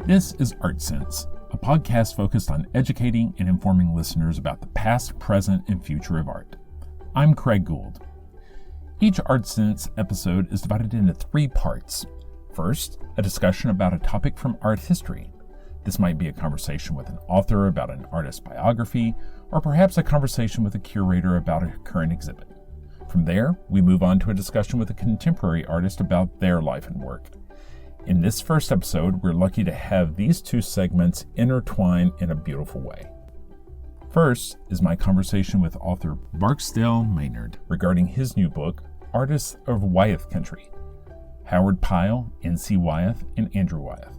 This is Art Sense, a podcast focused on educating and informing listeners about the past, present, and future of art. I'm Craig Gould. Each Art Sense episode is divided into 3 parts. First, a discussion about a topic from art history. This might be a conversation with an author about an artist's biography, or perhaps a conversation with a curator about a current exhibit. From there, we move on to a discussion with a contemporary artist about their life and work. In this first episode, we're lucky to have these 2 segments intertwine in a beautiful way. First is my conversation with author Barksdale Maynard regarding his new book, Artists of Wyeth Country, Howard Pyle, N.C. Wyeth, and Andrew Wyeth.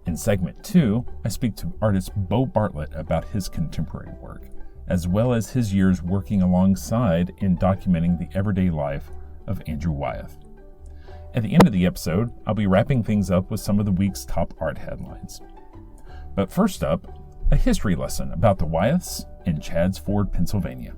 In segment 2, I speak to artist Bo Bartlett about his contemporary work, as well as his years working alongside in documenting the everyday life of Andrew Wyeth. At the end of the episode, I'll be wrapping things up with some of the week's top art headlines. But first up, a history lesson about the Wyeths in Chadds Ford, Pennsylvania.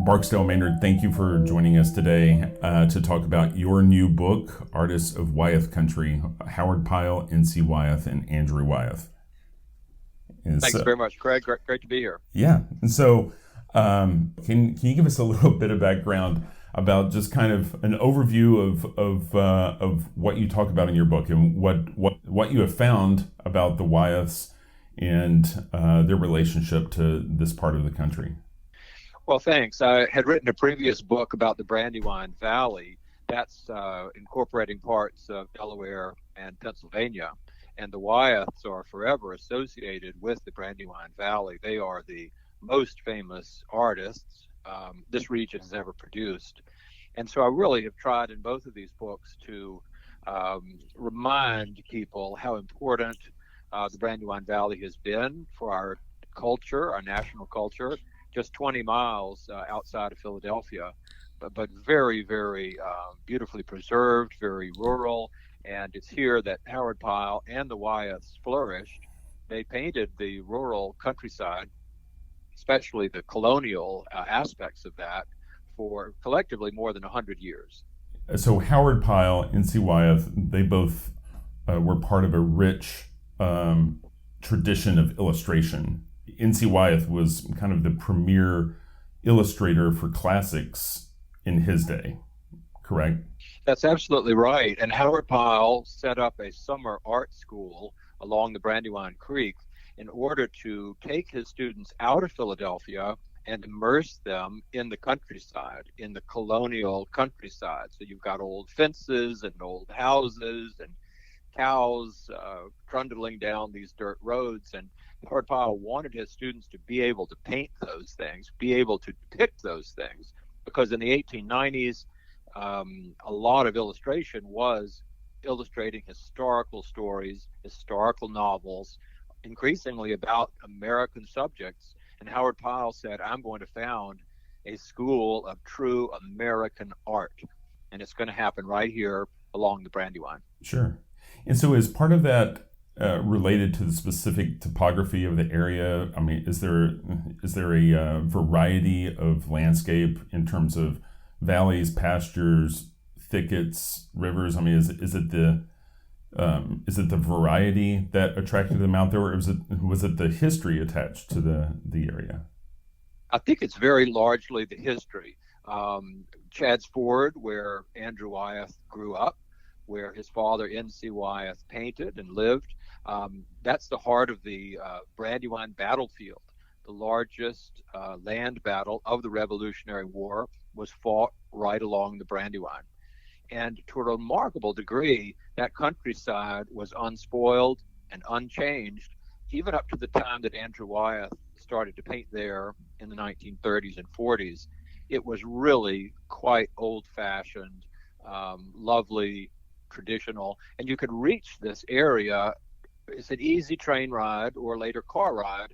Barksdale Maynard, thank you for joining us today to talk about your new book, Artists of Wyeth Country, Howard Pyle, N.C. Wyeth, and Andrew Wyeth. Thanks very much, Craig. Great to be here. Yeah. And so can you give us a little bit of background about just kind of an overview of what you talk about in your book and what you have found about the Wyeths and their relationship to this part of the country? Well, thanks. I had written a previous book about the Brandywine Valley. That's incorporating parts of Delaware and Pennsylvania. And the Wyeths are forever associated with the Brandywine Valley. They are the most famous artists this region has ever produced. And so I really have tried in both of these books to remind people how important the Brandywine Valley has been for our culture, our national culture, just 20 miles outside of Philadelphia, but very, very beautifully preserved, very rural. And it's here that Howard Pyle and the Wyeths flourished. They painted the rural countryside, especially the colonial aspects of that, for collectively more than 100 years. So Howard Pyle, N.C. Wyeth, they both were part of a rich tradition of illustration. N.C. Wyeth was kind of the premier illustrator for classics in his day, correct? That's absolutely right. And Howard Pyle set up a summer art school along the Brandywine Creek in order to take his students out of Philadelphia and immerse them in the countryside, in the colonial countryside. So you've got old fences and old houses and cows trundling down these dirt roads. And Howard Pyle wanted his students to be able to paint those things, be able to depict those things, because in the 1890s, a lot of illustration was illustrating historical stories, historical novels, increasingly about American subjects. And Howard Pyle said, I'm going to found a school of true American art. And it's going to happen right here along the Brandywine. Sure. And so is part of that related to the specific topography of the area? I mean, is there a variety of landscape in terms of valleys, pastures, thickets, rivers? I mean, is it the variety that attracted them out there, or was it the history attached to the area? I think it's very largely the history. Chadds Ford, where Andrew Wyeth grew up, where his father N.C. Wyeth painted and lived, that's the heart of the Brandywine battlefield. The largest land battle of the Revolutionary War was fought right along the Brandywine. And to a remarkable degree, that countryside was unspoiled and unchanged, even up to the time that Andrew Wyeth started to paint there in the 1930s and 40s. It was really quite old-fashioned, lovely, traditional, and you could reach this area. It's an easy train ride or later car ride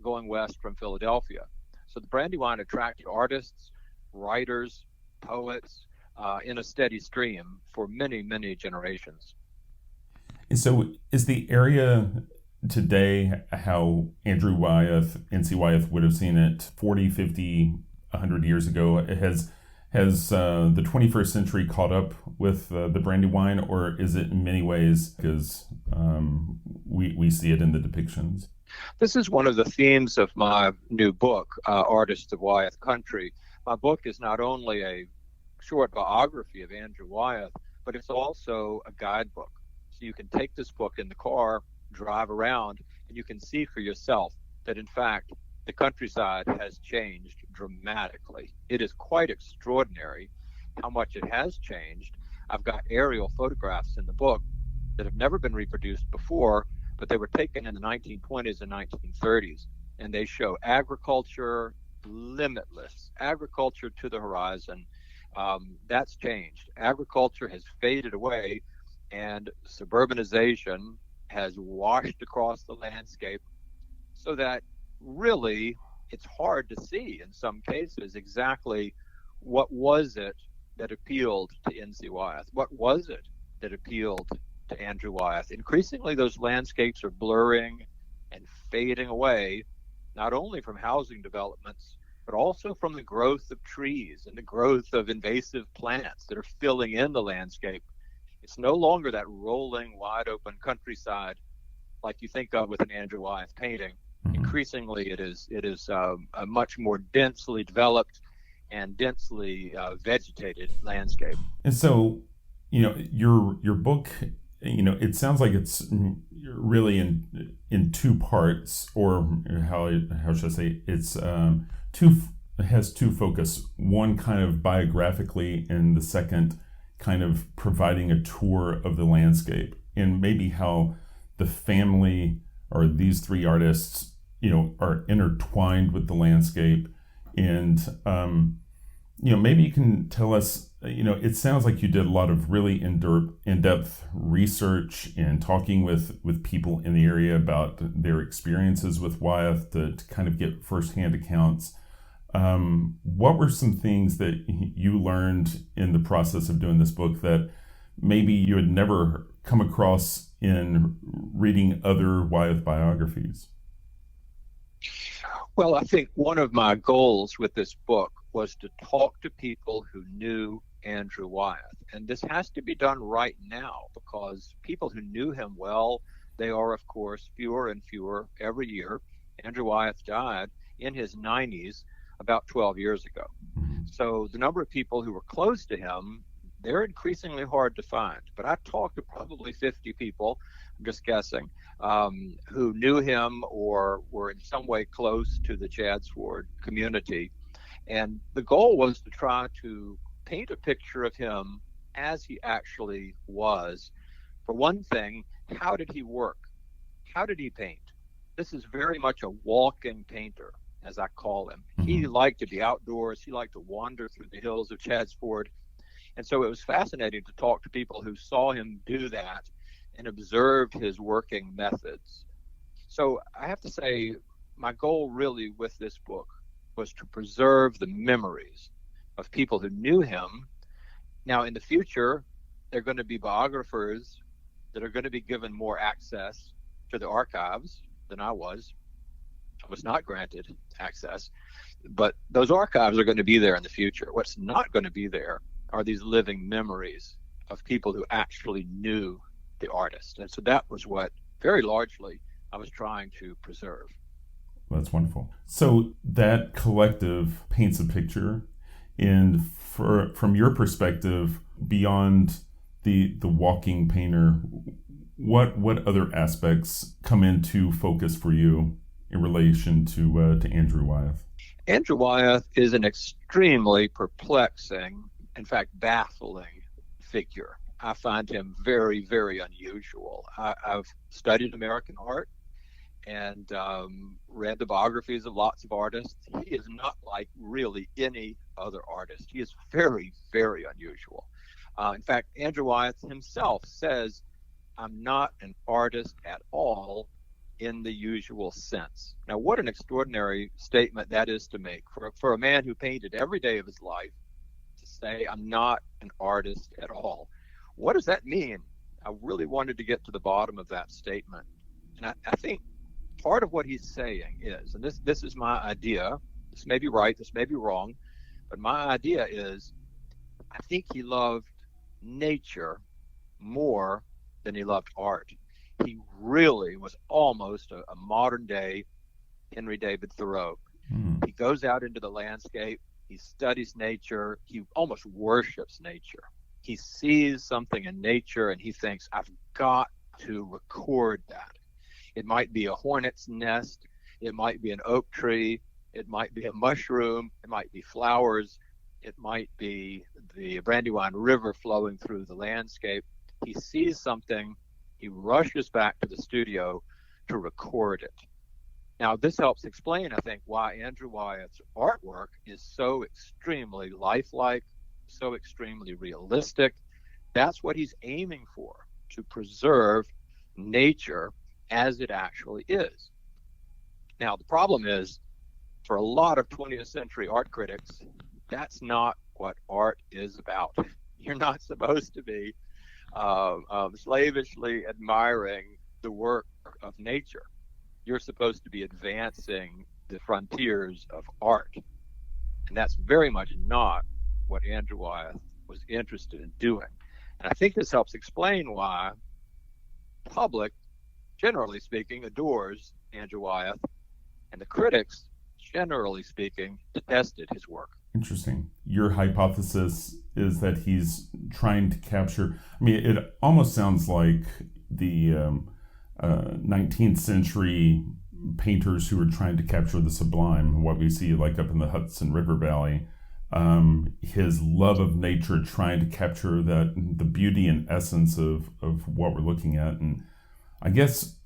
going west from Philadelphia. So the Brandywine attracted artists, writers, poets in a steady stream for many, many generations. And so is the area today how Andrew Wyeth, N.C. Wyeth would have seen it 40, 50, 100 years ago? Has the 21st century caught up with the Brandywine, or is it in many ways because we see it in the depictions? This is one of the themes of my new book, Artists of Wyeth Country. My book is not only a short biography of Andrew Wyeth, but it's also a guidebook. So you can take this book in the car, drive around, and you can see for yourself that, in fact, the countryside has changed dramatically. It is quite extraordinary how much it has changed. I've got aerial photographs in the book that have never been reproduced before, but they were taken in the 1920s and 1930s, and they show agriculture limitless, agriculture to the horizon. That's changed. Agriculture has faded away, and suburbanization has washed across the landscape so that really it's hard to see in some cases exactly what was it that appealed to N.C. Wyeth. What was it that appealed to Andrew Wyeth? Increasingly, those landscapes are blurring and fading away, not only from housing developments, but also from the growth of trees and the growth of invasive plants that are filling in the landscape. It's no longer that rolling, wide open countryside like you think of with an Andrew Wyeth painting. Increasingly, it is a much more densely developed and densely vegetated landscape. And so, your book, it sounds like it's really in two parts, or how should I say? It's it has two focus. One kind of biographically, and the second kind of providing a tour of the landscape, and maybe how the family or these three artists are intertwined with the landscape. And maybe you can tell us, it sounds like you did a lot of really in-depth research and talking with people in the area about their experiences with Wyeth to kind of get firsthand accounts. What were some things that you learned in the process of doing this book that maybe you had never come across in reading other Wyeth biographies? Well, I think one of my goals with this book was to talk to people who knew Andrew Wyeth. And this has to be done right now because people who knew him well, they are, of course, fewer and fewer every year. Andrew Wyeth died in his 90s about 12 years ago. So the number of people who were close to him, they're increasingly hard to find. But I talked to probably 50 people, I'm just guessing, who knew him or were in some way close to the Chadsford community. And the goal was to try to paint a picture of him as he actually was. For one thing, how did he work? How did he paint? This is very much a walking painter, as I call him. He liked to be outdoors. He liked to wander through the hills of Chadsford. And so it was fascinating to talk to people who saw him do that and observed his working methods. So I have to say, my goal really with this book was to preserve the memories of people who knew him. Now, in the future, there are going to be biographers that are going to be given more access to the archives than I was. I was not granted access, but those archives are going to be there in the future. What's not going to be there are these living memories of people who actually knew the artist. And so that was what, very largely, I was trying to preserve. That's wonderful. So that collective paints a picture, and from your perspective, beyond the walking painter, what other aspects come into focus for you in relation to Andrew Wyeth? Andrew Wyeth is an extremely perplexing, in fact, baffling figure. I find him very, very unusual. I've studied American art and read the biographies of lots of artists. He is not like really any other artist. He is very, very unusual. In fact, Andrew Wyeth himself says, "I'm not an artist at all in the usual sense." Now, what an extraordinary statement that is to make for a man who painted every day of his life to say, "I'm not an artist at all." What does that mean? I really wanted to get to the bottom of that statement. And I think part of what he's saying is, and this is my idea, this may be right, this may be wrong, but my idea is I think he loved nature more than he loved art. He really was almost a modern day Henry David Thoreau. He goes out into the landscape, he studies nature, he almost worships nature. He sees something in nature and he thinks, I've got to record that. It might be a hornet's nest, it might be an oak tree, it might be a mushroom, it might be flowers, it might be the Brandywine River flowing through the landscape. He sees something, he rushes back to the studio to record it. Now, this helps explain, I think, why Andrew Wyeth's artwork is so extremely lifelike, so extremely realistic. That's what he's aiming for, to preserve nature as it actually is. Now, the problem is, for a lot of 20th century art critics, that's not what art is about. You're not supposed to be slavishly admiring the work of nature. You're supposed to be advancing the frontiers of art. And that's very much not what Andrew Wyeth was interested in doing. And I think this helps explain why the public, generally speaking, adores Andrew Wyeth, and the critics, generally speaking, detested his work. Interesting. Your hypothesis is that he's trying to capture, I mean, it almost sounds like the 19th century painters who were trying to capture the sublime, what we see like up in the Hudson River Valley, his love of nature, trying to capture the beauty and essence of what we're looking at. And I guess,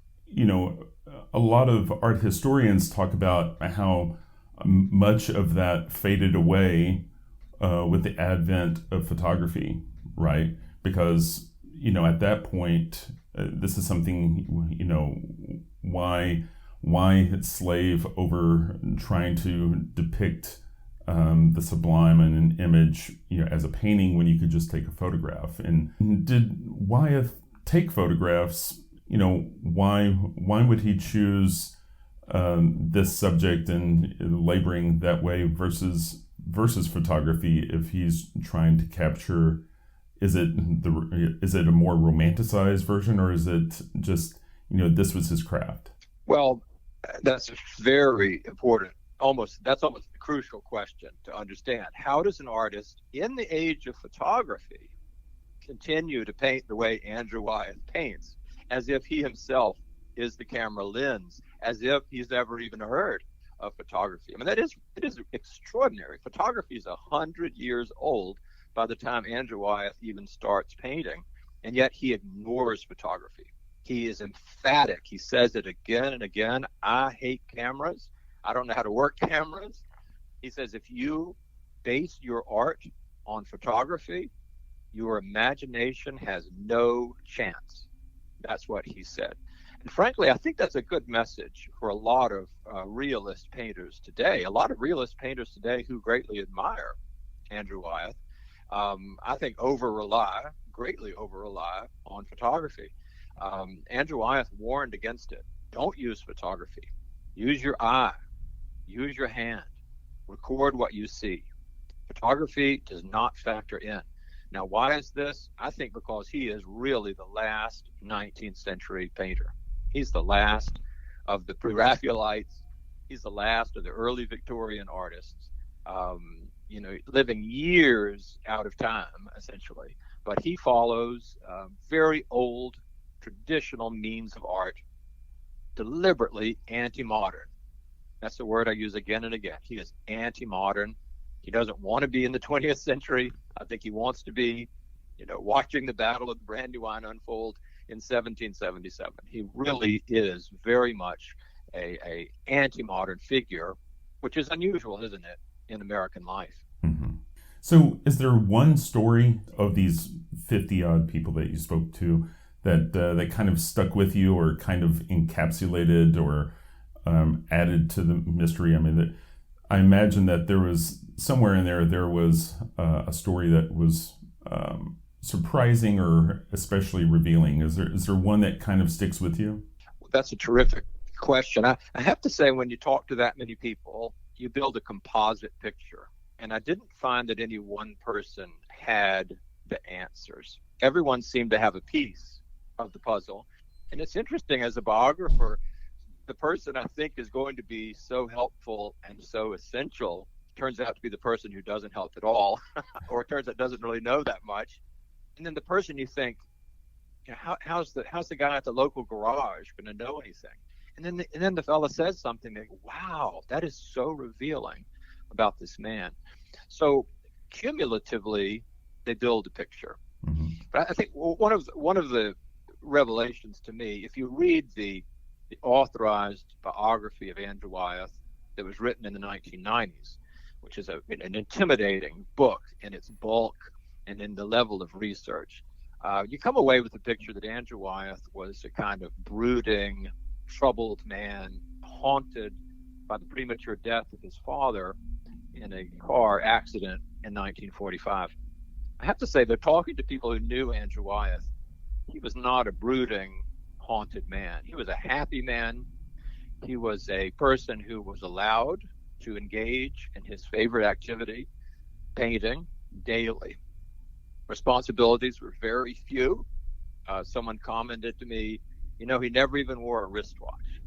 a lot of art historians talk about how much of that faded away with the advent of photography, right? Because, at that point, this is something, why slave over trying to depict the sublime in an image, as a painting when you could just take a photograph? And did Wyeth take photographs? Why would he choose this subject and laboring that way versus photography if he's trying to capture? Is it a more romanticized version, or is it just this was his craft? Well, that's a very important, that's almost a crucial question to understand. How does an artist in the age of photography continue to paint the way Andrew Wyeth paints, as if he himself is the camera lens, as if he's never even heard of photography? I mean, it is extraordinary. Photography is 100 years old by the time Andrew Wyeth even starts painting, and yet he ignores photography. He is emphatic. He says it again and again. I hate cameras. I don't know how to work cameras. He says if you base your art on photography, your imagination has no chance. That's what he said. And frankly, I think that's a good message for a lot of realist painters today. A lot of realist painters today who greatly admire Andrew Wyeth, I think greatly over-rely on photography. Andrew Wyeth warned against it. Don't use photography. Use your eye. Use your hand. Record what you see. Photography does not factor in. Now, why is this? I think because he is really the last 19th century painter. He's the last of the pre-Raphaelites. He's the last of the early Victorian artists, living years out of time, essentially. But he follows very old, traditional means of art, deliberately anti-modern. That's the word I use again and again. He is anti-modern. He doesn't want to be in the 20th century. I think he wants to be, watching the Battle of the Brandywine unfold in 1777. He really is very much a anti-modern figure, which is unusual, isn't it, in American life? Mm-hmm. So is there one story of these 50-odd people that you spoke to that kind of stuck with you, or kind of encapsulated or added to the mystery? I mean, I imagine that there was somewhere in there was a story that was surprising or especially revealing? Is there one that kind of sticks with you? That's a terrific question. I have to say, when you talk to that many people, you build a composite picture. And I didn't find that any one person had the answers. Everyone seemed to have a piece of the puzzle. And it's interesting, as a biographer, the person I think is going to be so helpful and so essential turns out to be the person who doesn't help at all, or it turns out doesn't really know that much. And then the person you think, you know, how's the guy at the local garage going to know anything? And then the fella says something like, wow, that is so revealing about this man. So cumulatively, they build a picture. Mm-hmm. But I think one of the revelations to me, if you read the authorized biography of Andrew Wyeth that was written in the 1990s, which is an intimidating book in its bulk and in the level of research, you come away with the picture that Andrew Wyeth was a kind of brooding, troubled man, haunted by the premature death of his father in a car accident in 1945. I have to say that talking to people who knew Andrew Wyeth, he was not a brooding, haunted man. He was a happy man. He was a person who was allowed to engage in his favorite activity, painting, daily. Responsibilities were very few. Someone commented to me, you know, he never even wore a wristwatch.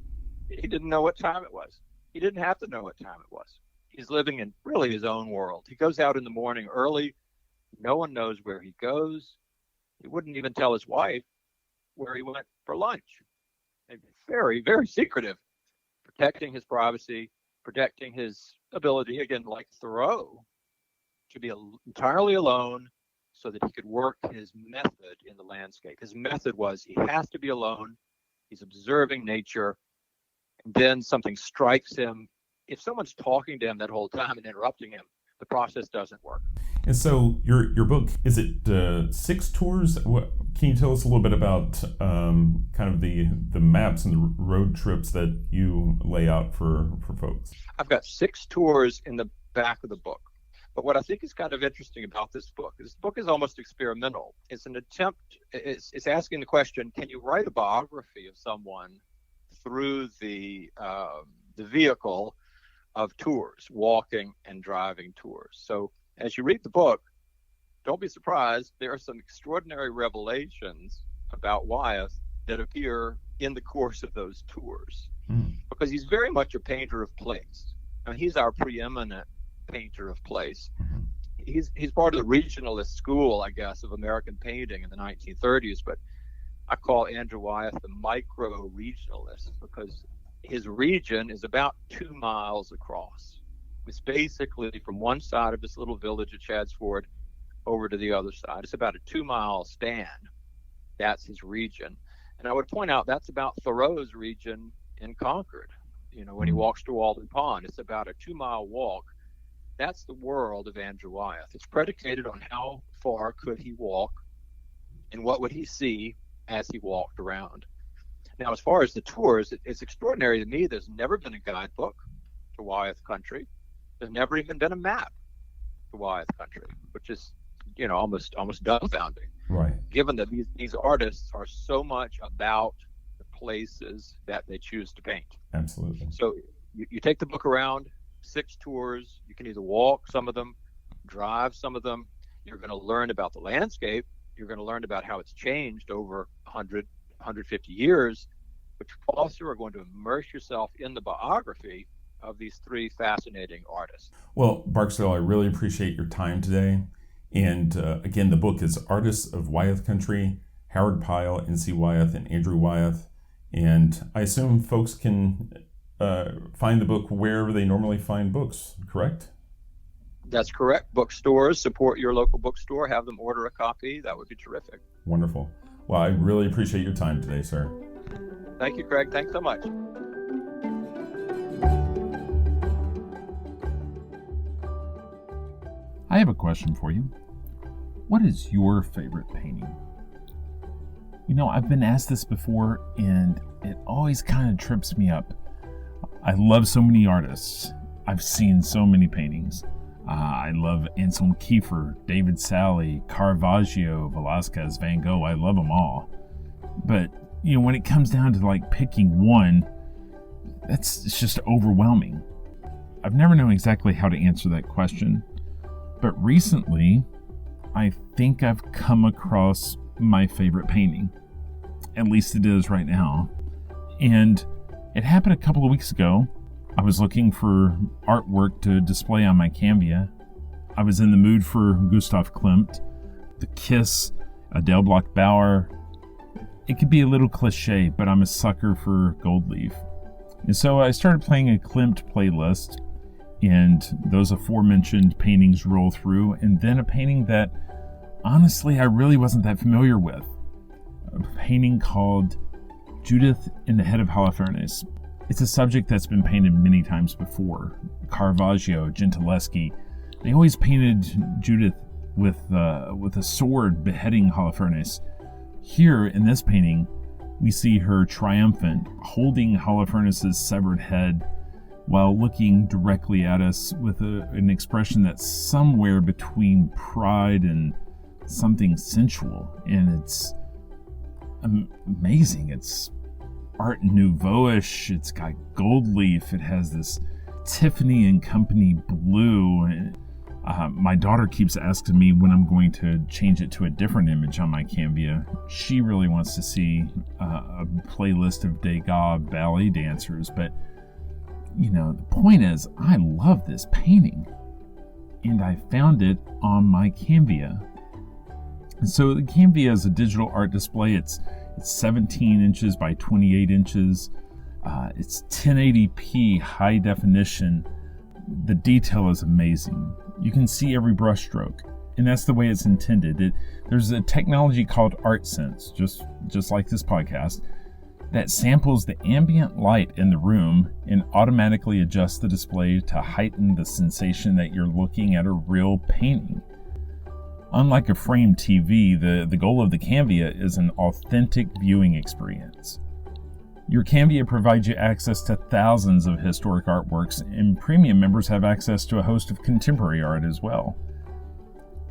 He didn't know what time it was. He didn't have to know what time it was. He's living in really his own world. He goes out in the morning early. No one knows where he goes. He wouldn't even tell his wife where he went for lunch. And very, very secretive, protecting his privacy, protecting his ability, again, like Thoreau, to be entirely alone so that he could work his method in the landscape. His method was he has to be alone. He's observing nature. And then something strikes him. If someone's talking to him that whole time and interrupting him, the process doesn't work. And so your book, is it 6 tours? Can you tell us a little bit about kind of the maps and the road trips that you lay out for folks? I've got 6 tours in the back of the book. But what I think is kind of interesting about this book is almost experimental. It's an attempt, it's asking the question, can you write a biography of someone through the vehicle of tours, walking and driving tours? So as you read the book, don't be surprised, there are some extraordinary revelations about Wyeth that appear in the course of those tours. Because he's very much a painter of place. I mean, he's our preeminent painter of place. He's part of the regionalist school, I guess, of American painting in the 1930s, but I call Andrew Wyeth the micro-regionalist because his region is about 2 miles across. It's basically from one side of this little village of Chadsford over to the other side. It's about a 2-mile span. That's his region. And I would point out that's about Thoreau's region in Concord. You know, when he walks to Walden Pond, it's about a 2-mile walk. That's the world of Andrew Wyeth. It's predicated on how far could he walk and what would he see as he walked around. Now, as far as the tours, it's extraordinary to me. There's never been a guidebook to Wyeth country. There's never even been a map to Wyeth country, which is, you know, almost dumbfounding. Right. Given that these artists are so much about the places that they choose to paint. Absolutely. So you take the book around, 6 tours. You can either walk some of them, drive some of them. You're going to learn about the landscape. You're going to learn about how it's changed over 100, 150 years, but you also are going to immerse yourself in the biography of these 3 fascinating artists. Well, Barksdale, I really appreciate your time today. And again, the book is Artists of Wyeth Country, Howard Pyle, N.C. Wyeth, and Andrew Wyeth. And I assume folks can find the book wherever they normally find books, correct? That's correct. Bookstores, support your local bookstore, have them order a copy. That would be terrific. Wonderful. Well, I really appreciate your time today, sir. Thank you, Craig. Thanks so much. I have a question for you. What is your favorite painting? You know, I've been asked this before, and it always kind of trips me up. I love so many artists. I've seen so many paintings. I love Anselm Kiefer, David Salle, Caravaggio, Velázquez, Van Gogh. I love them all. But, when it comes down to like picking one, it's just overwhelming. I've never known exactly how to answer that question. But recently, I think I've come across my favorite painting. At least it is right now. And it happened a couple of weeks ago. I was looking for artwork to display on my Canvia. I was in the mood for Gustav Klimt, The Kiss, Adele Bloch-Bauer. It could be a little cliche, but I'm a sucker for gold leaf. And so I started playing a Klimt playlist, and those aforementioned paintings roll through, and then a painting that, honestly, I really wasn't that familiar with. A painting called Judith in the Head of Holofernes. It's a subject that's been painted many times before. Caravaggio, Gentileschi, they always painted Judith with a sword beheading Holofernes. Here, in this painting, we see her triumphant, holding Holofernes' severed head while looking directly at us with an expression that's somewhere between pride and something sensual. And it's amazing. It's Art Nouveau-ish. It's got gold leaf. It has this Tiffany and Company blue. My daughter keeps asking me when I'm going to change it to a different image on my Canvia. She really wants to see a playlist of Degas ballet dancers, but the point is, I love this painting, and I found it on my Canvia. And so the Canvia is a digital art display. It's 17 inches by 28 inches. It's 1080p high definition. The detail is amazing. You can see every brushstroke, and that's the way it's intended. There's a technology called ArtSense, just like this podcast, that samples the ambient light in the room and automatically adjusts the display to heighten the sensation that you're looking at a real painting. Unlike a framed TV, the goal of the Canvia is an authentic viewing experience. Your Canvia provides you access to thousands of historic artworks, and premium members have access to a host of contemporary art as well.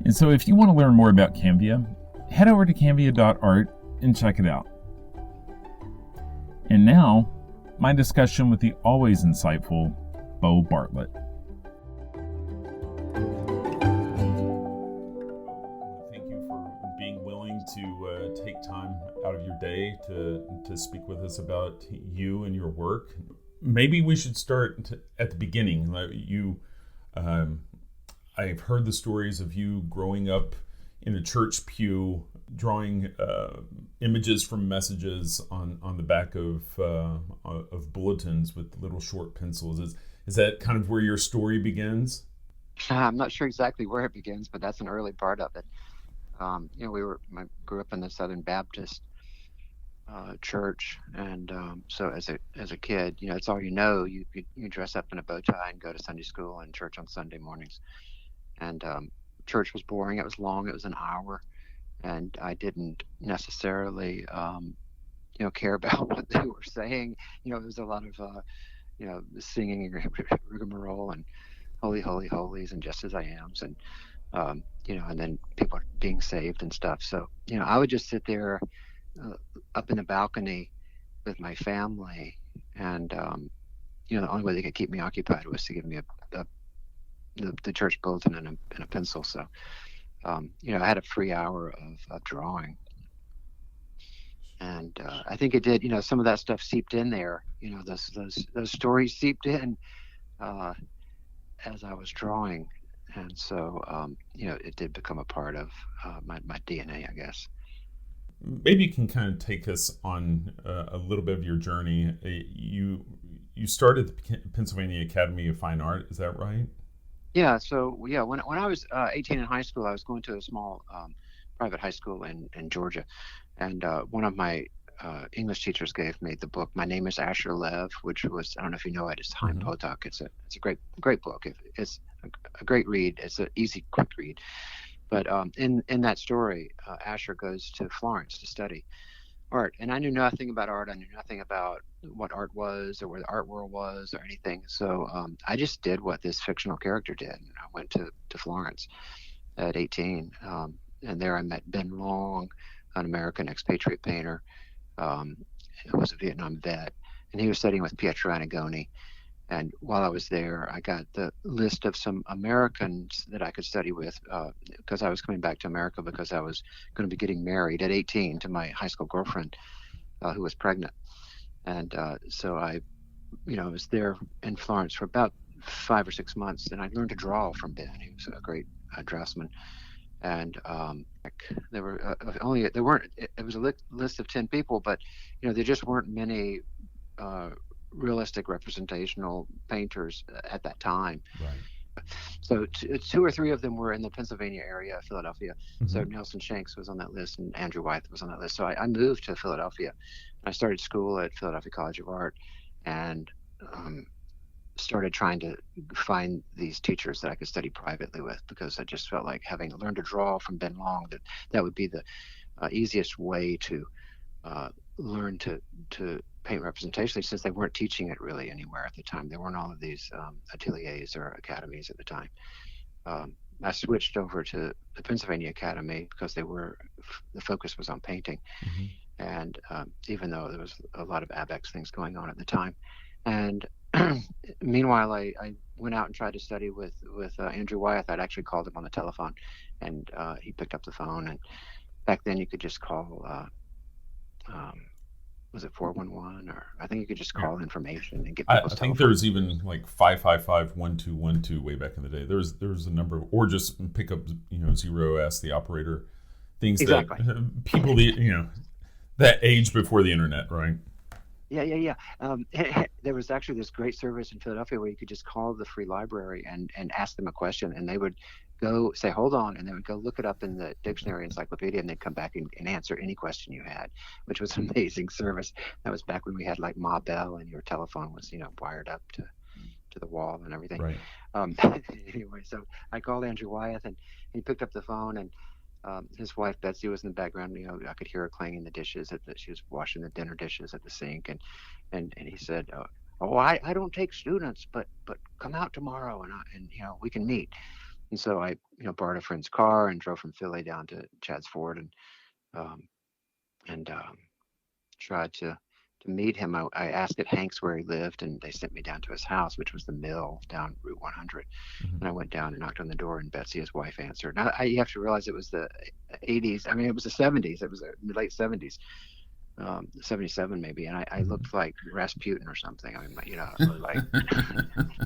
And so if you want to learn more about Canvia, head over to canvia.art and check it out. And now, my discussion with the always insightful Bo Bartlett. Thank you for being willing to take time out of your day to speak with us about you and your work. Maybe we should start at the beginning. I've heard the stories of you growing up in a church pew, drawing images from messages on the back of bulletins with little short pencils. Is that kind of where your story begins? I'm not sure exactly where it begins, but that's an early part of it. I grew up in the Southern Baptist church, and so as a kid, it's all you dress up in a bow tie and go to Sunday school and church on Sunday mornings. And church was boring. It was long. It was an hour, and I didn't necessarily care about what they were saying. There was a lot of singing and rigmarole and holy, holy, holies and just as I am's, and and then people being saved and stuff. So I would just sit there up in the balcony with my family, and the only way they could keep me occupied was to give me the church bulletin and a pencil. So I had a free hour of drawing, and I think it did. Some of that stuff seeped in there. Those stories seeped in as I was drawing, and so it did become a part of my DNA, I guess. Maybe you can kind of take us on a little bit of your journey. You started the Pennsylvania Academy of Fine Art, is that right? Yeah. So when I was 18 in high school, I was going to a small private high school in Georgia, and one of my English teachers gave me the book. My Name is Asher Lev, which was, I don't know if you know it, it's Chaim Potok. It's a great book. It's a great read. It's an easy, quick read. But in that story, Asher goes to Florence to study art. And I knew nothing about art. I knew nothing about what art was or where the art world was or anything. So I just did what this fictional character did. And I went to Florence at 18. And there I met Ben Long, an American expatriate painter who was a Vietnam vet. And he was studying with Pietro Annigoni. And while I was there, I got the list of some Americans that I could study with because I was coming back to America because I was going to be getting married at 18 to my high school girlfriend who was pregnant. And so I was there in Florence for about 5 or 6 months, and I learned to draw from Ben. He was a great draftsman. And there were it was a list of 10 people, but there just weren't many realistic representational painters at that time. Right. So two or three of them were in the Pennsylvania area, Philadelphia. Mm-hmm. So Nelson Shanks was on that list, and Andrew Wyeth was on that list. So I moved to Philadelphia. I started school at Philadelphia College of Art, and started trying to find these teachers that I could study privately with, because I just felt like, having learned to draw from Ben Long, that would be the easiest way to learn to paint representationally, since they weren't teaching it really anywhere at the time. There weren't all of these ateliers or academies at the time. I switched over to the Pennsylvania Academy because the focus was on painting. Mm-hmm. And even though there was a lot of ABEX things going on at the time. And meanwhile, I went out and tried to study with Andrew Wyeth. I'd actually called him on the telephone, and he picked up the phone. And back then you could just call, was it 411, or I think you could just call information and get people's I think there was even like 555-1212 way back in the day. There was a number of, or just pick up, zero, ask the operator, things exactly. That people, that age before the internet, right? Yeah. There was actually this great service in Philadelphia where you could just call the free library and ask them a question, and they would go say, hold on, and they would go look it up in the dictionary encyclopedia, and they'd come back and answer any question you had, which was an amazing service. That was back when we had like Ma Bell, and your telephone was wired up to the wall and everything. Right. Anyway, so I called Andrew Wyeth, and he picked up the phone, and his wife Betsy was in the background. I could hear her clanging the dishes she was washing the dinner dishes at the sink, and he said, I don't take students, but come out tomorrow and we can meet. And so I borrowed a friend's car and drove from Philly down to Chadds Ford and tried to meet him. I asked at Hank's where he lived, and they sent me down to his house, which was the mill down Route 100. Mm-hmm. And I went down and knocked on the door, and Betsy, his wife, answered. Now, you have to realize it was the 80s. I mean, it was the 70s. It was the late 70s, 77 maybe. And I looked like Rasputin or something. I mean, like,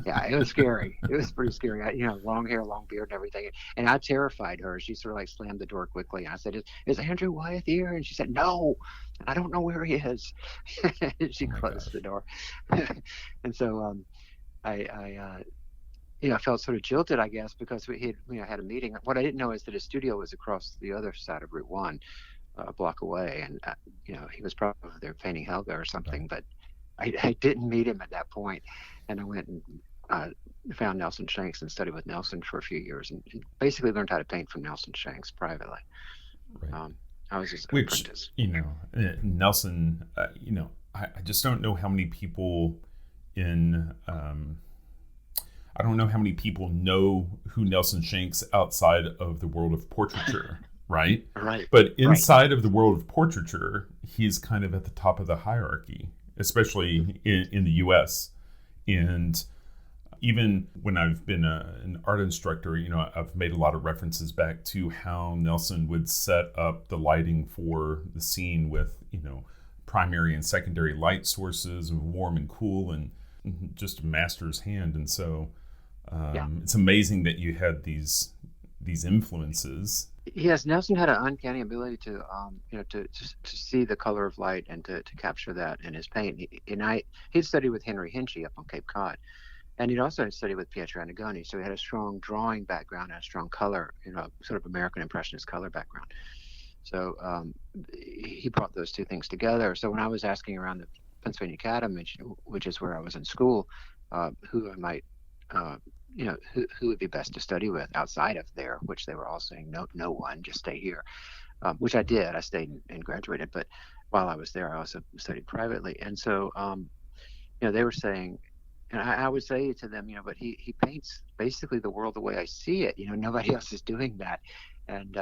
yeah, it was scary. It was pretty scary. Long hair, long beard and everything. And I terrified her. She sort of like slammed the door quickly. And I said, is Andrew Wyeth here? And she said, no, I don't know where he is. She closed the door. And so I felt sort of jilted, I guess, because we had a meeting. What I didn't know is that his studio was across the other side of Route 1, a block away. And, he was probably there painting Helga or something, but I didn't meet him at that point. And I went and found Nelson Shanks and studied with Nelson for a few years, and basically learned how to paint from Nelson Shanks privately. Right. I was just an apprentice. Nelson, I just don't know how many people I don't know how many people know who Nelson Shanks outside of the world of portraiture, right? Right. But inside of the world of portraiture, he's kind of at the top of the hierarchy, especially in the U.S. And even when I've been an art instructor, I've made a lot of references back to how Nelson would set up the lighting for the scene with, primary and secondary light sources, warm and cool, and just a master's hand. And so it's amazing that you had these influences. Yes, Nelson had an uncanny ability to see the color of light and to capture that in his paint. He'd studied with Henry Hinchy up on Cape Cod. And he'd also studied with Pietro Annigoni, so he had a strong drawing background and a strong color, sort of American Impressionist color background. So he brought those two things together. So when I was asking around the Pennsylvania Academy, which is where I was in school, who I might, who would be best to study with outside of there, which they were all saying, no one, just stay here. which I did. I stayed and graduated, but while I was there, I also studied privately. And so, they were saying, and I would say to them, but he paints basically the world the way I see it. Nobody else is doing that. And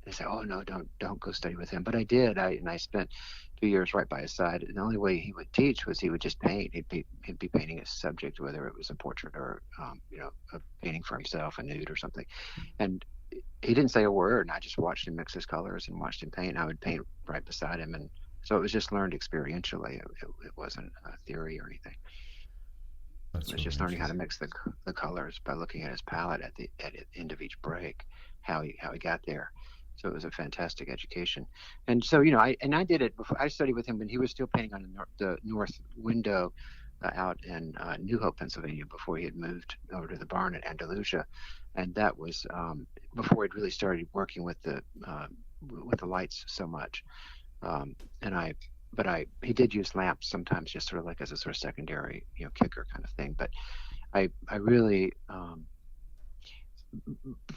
they say, oh no, don't go study with him. But I did. I spent 2 years right by his side. And the only way he would teach was he would just paint. He'd be painting a subject, whether it was a portrait or a painting for himself, a nude or something. And he didn't say a word, and I just watched him mix his colors and watched him paint. And I would paint right beside him, and so it was just learned experientially. It wasn't a theory or anything. It was just learning how to mix the colors by looking at his palette at the end of each break, how he got there. So it was a fantastic education. And so I did it before. I studied with him when he was still painting on the north window out in New Hope, Pennsylvania, before he had moved over to the barn at Andalusia, and that was before he'd really started working with the lights so much. He did use lamps sometimes, just sort of like as a sort of secondary, kicker kind of thing. But I really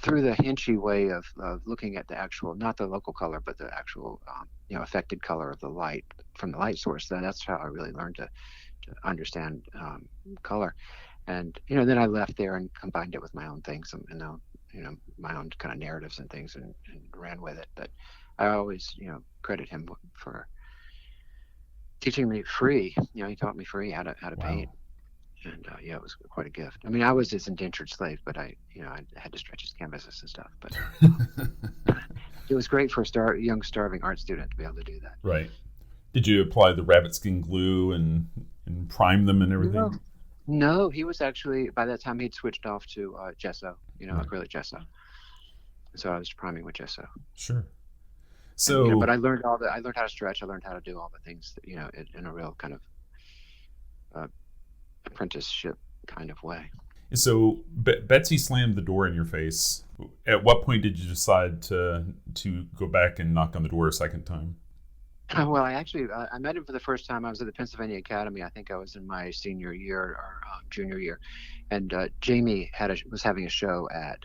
through the Hinchy way of looking at the actual, not the local color, but the actual affected color of the light from the light source. That's how I really learned to understand color. And then I left there and combined it with my own things, and my own kind of narratives and things, and ran with it. But I always credit him for teaching me free. He taught me free how to paint. And it was quite a gift. I mean, I was his indentured slave, but I had to stretch his canvases and stuff. But it was great for a young starving art student to be able to do that. Right. Did you apply the rabbit skin glue and prime them and everything? No, he was actually, by that time he'd switched off to gesso, acrylic gesso. So I was priming with gesso. Sure. So, but I learned how to stretch. I learned how to do all the things, in a real kind of apprenticeship kind of way. So Betsy slammed the door in your face. At what point did you decide to go back and knock on the door a second time? Well, I met him for the first time. I was at the Pennsylvania Academy. I think I was in my senior year or junior year, and Jamie was having a show at.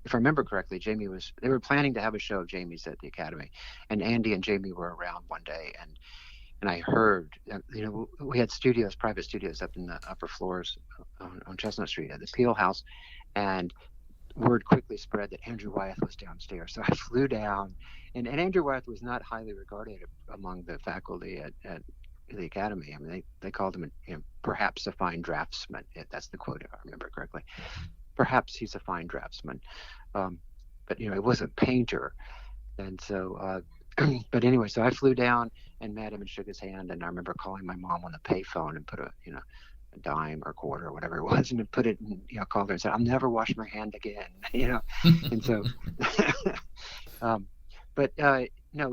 If I remember correctly, they were planning to have a show of Jamie's at the Academy, and Andy and Jamie were around one day, and I heard, we had private studios up in the upper floors on Chestnut Street at the Pyle House, and word quickly spread that Andrew Wyeth was downstairs. So I flew down, and Andrew Wyeth was not highly regarded among the faculty at the Academy. I mean, they called him, perhaps a fine draftsman. That's the quote, if I remember correctly. Perhaps he's a fine draftsman, but it wasn't painter, and so. But anyway, so I flew down and met him and shook his hand, and I remember calling my mom on the payphone and put a dime or quarter or whatever it was, and put it in, called her and said, I'll never wash my hand again, and so, but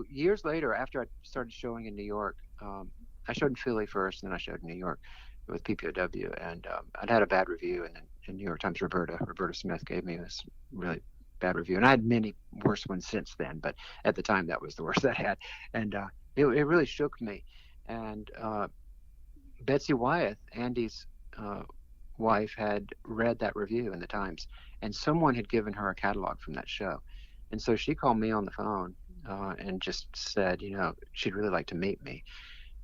years later, after I started showing in New York, I showed in Philly first, and then I showed in New York with PPOW, and I'd had a bad review, and then in New York Times, Roberta Smith gave me this really bad review, and I had many worse ones since then, but at the time that was the worst I had, and it really shook me. And Betsy Wyeth, Andy's wife, had read that review in the Times, and someone had given her a catalog from that show, and so she called me on the phone and just said, she'd really like to meet me.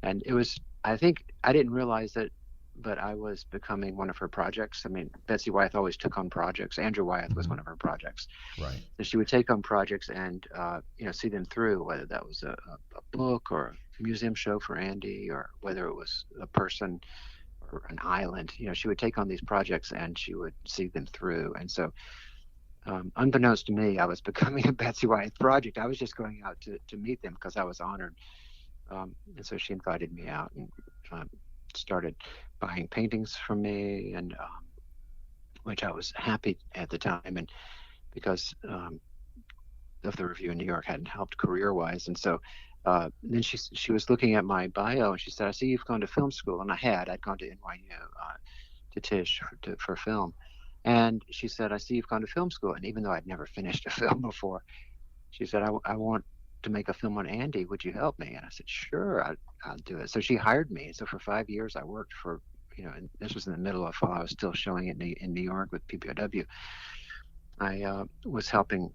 And it was, I think, I didn't realize that, but I was becoming one of her projects. I mean, Betsy Wyeth always took on projects. Andrew Wyeth was one of her projects. Right. So she would take on projects and, see them through, whether that was a book or a museum show for Andy, or whether it was a person or an island. She would take on these projects and she would see them through. And so, unbeknownst to me, I was becoming a Betsy Wyeth project. I was just going out to meet them because I was honored. And so she invited me out and started buying paintings from me, and which I was happy at the time, and because of the review in New York hadn't helped career-wise. And so then she was looking at my bio, and she said, I see you've gone to film school. And I'd gone to NYU to Tisch for film. And she said, I see you've gone to film school. And even though I'd never finished a film before, she said, I want to make a film on Andy. Would you help me? And I said, sure, I'll do it. So she hired me. So for 5 years, I worked for, and this was in the middle of while I was still showing it in New York with PPOW. I was helping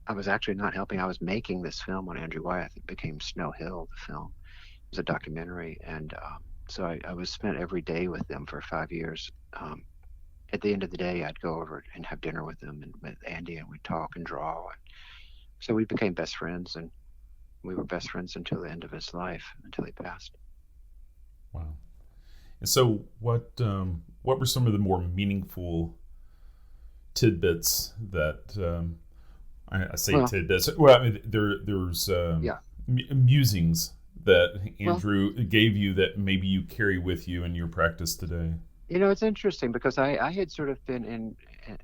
I was actually not helping. I was making this film on Andrew Wyeth. It became Snow Hill, the film. It was a documentary. And so I was spent every day with them for 5 years. At the end of the day, I'd go over and have dinner with them and with Andy, and we'd talk and draw. And so we became best friends, and we were best friends until the end of his life, until he passed. Wow. And so what were some of the more meaningful tidbits that I say tidbits? Well, I mean, there's musings that Andrew gave you that maybe you carry with you in your practice today. You know, it's interesting because I had sort of been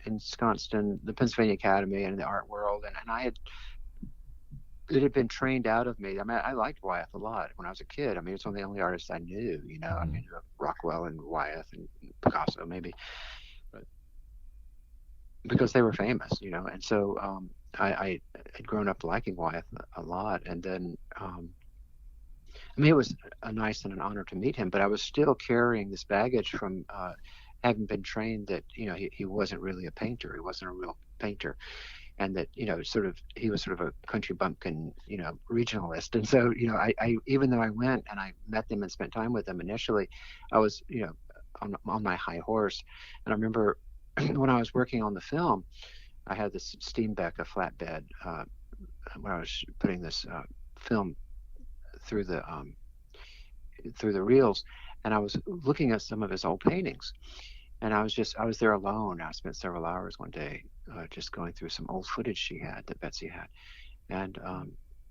ensconced in the Pennsylvania Academy and the art world, and it had been trained out of me. I mean, I liked Wyeth a lot when I was a kid. I mean, it's one of the only artists I knew, you know. Mm-hmm. I mean, Rockwell and Wyeth and Picasso maybe, but because they were famous, you know. And so I had grown up liking Wyeth a lot, and then I mean, it was a nice and an honor to meet him, but I was still carrying this baggage from having been trained that, you know, he wasn't really a painter. He wasn't a real painter. And that, you know, he was sort of a country bumpkin, you know, regionalist. And so, you know, I even though I went and I met them and spent time with them initially, I was, you know, on my high horse. And I remember when I was working on the film, I had this Steenbeck, a flatbed, when I was putting this film through the reels, and I was looking at some of his old paintings, and I was there alone. I spent several hours one day just going through some old footage that Betsy had, and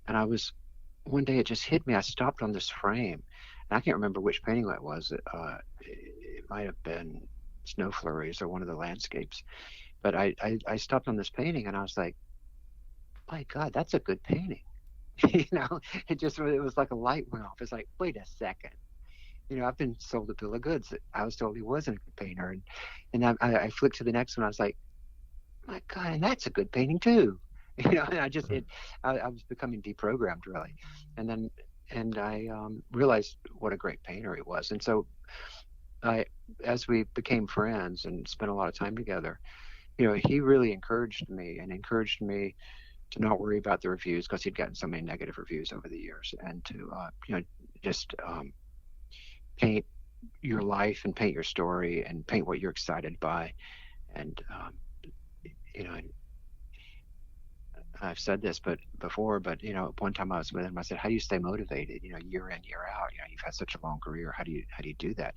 I was, one day it just hit me. I stopped on this frame, and I can't remember which painting that was. It might have been Snow Flurries or one of the landscapes, but I stopped on this painting, and I was like, my God, that's a good painting. You know, it was like a light went off. It's like, wait a second. You know, I've been sold a bill of goods that I was told he wasn't a good painter. And I flicked to the next one. I was like, my God, and that's a good painting too. You know, and I was becoming deprogrammed really. And I realized what a great painter he was. And so as we became friends and spent a lot of time together, you know, he really encouraged me to not worry about the reviews, because he'd gotten so many negative reviews over the years, and to you know, just paint your life and paint your story and paint what you're excited by. And you know, I've said this before, but you know, one time I was with him, I said, how do you stay motivated, you know, year in, year out? You know, you've had such a long career. How do you do that?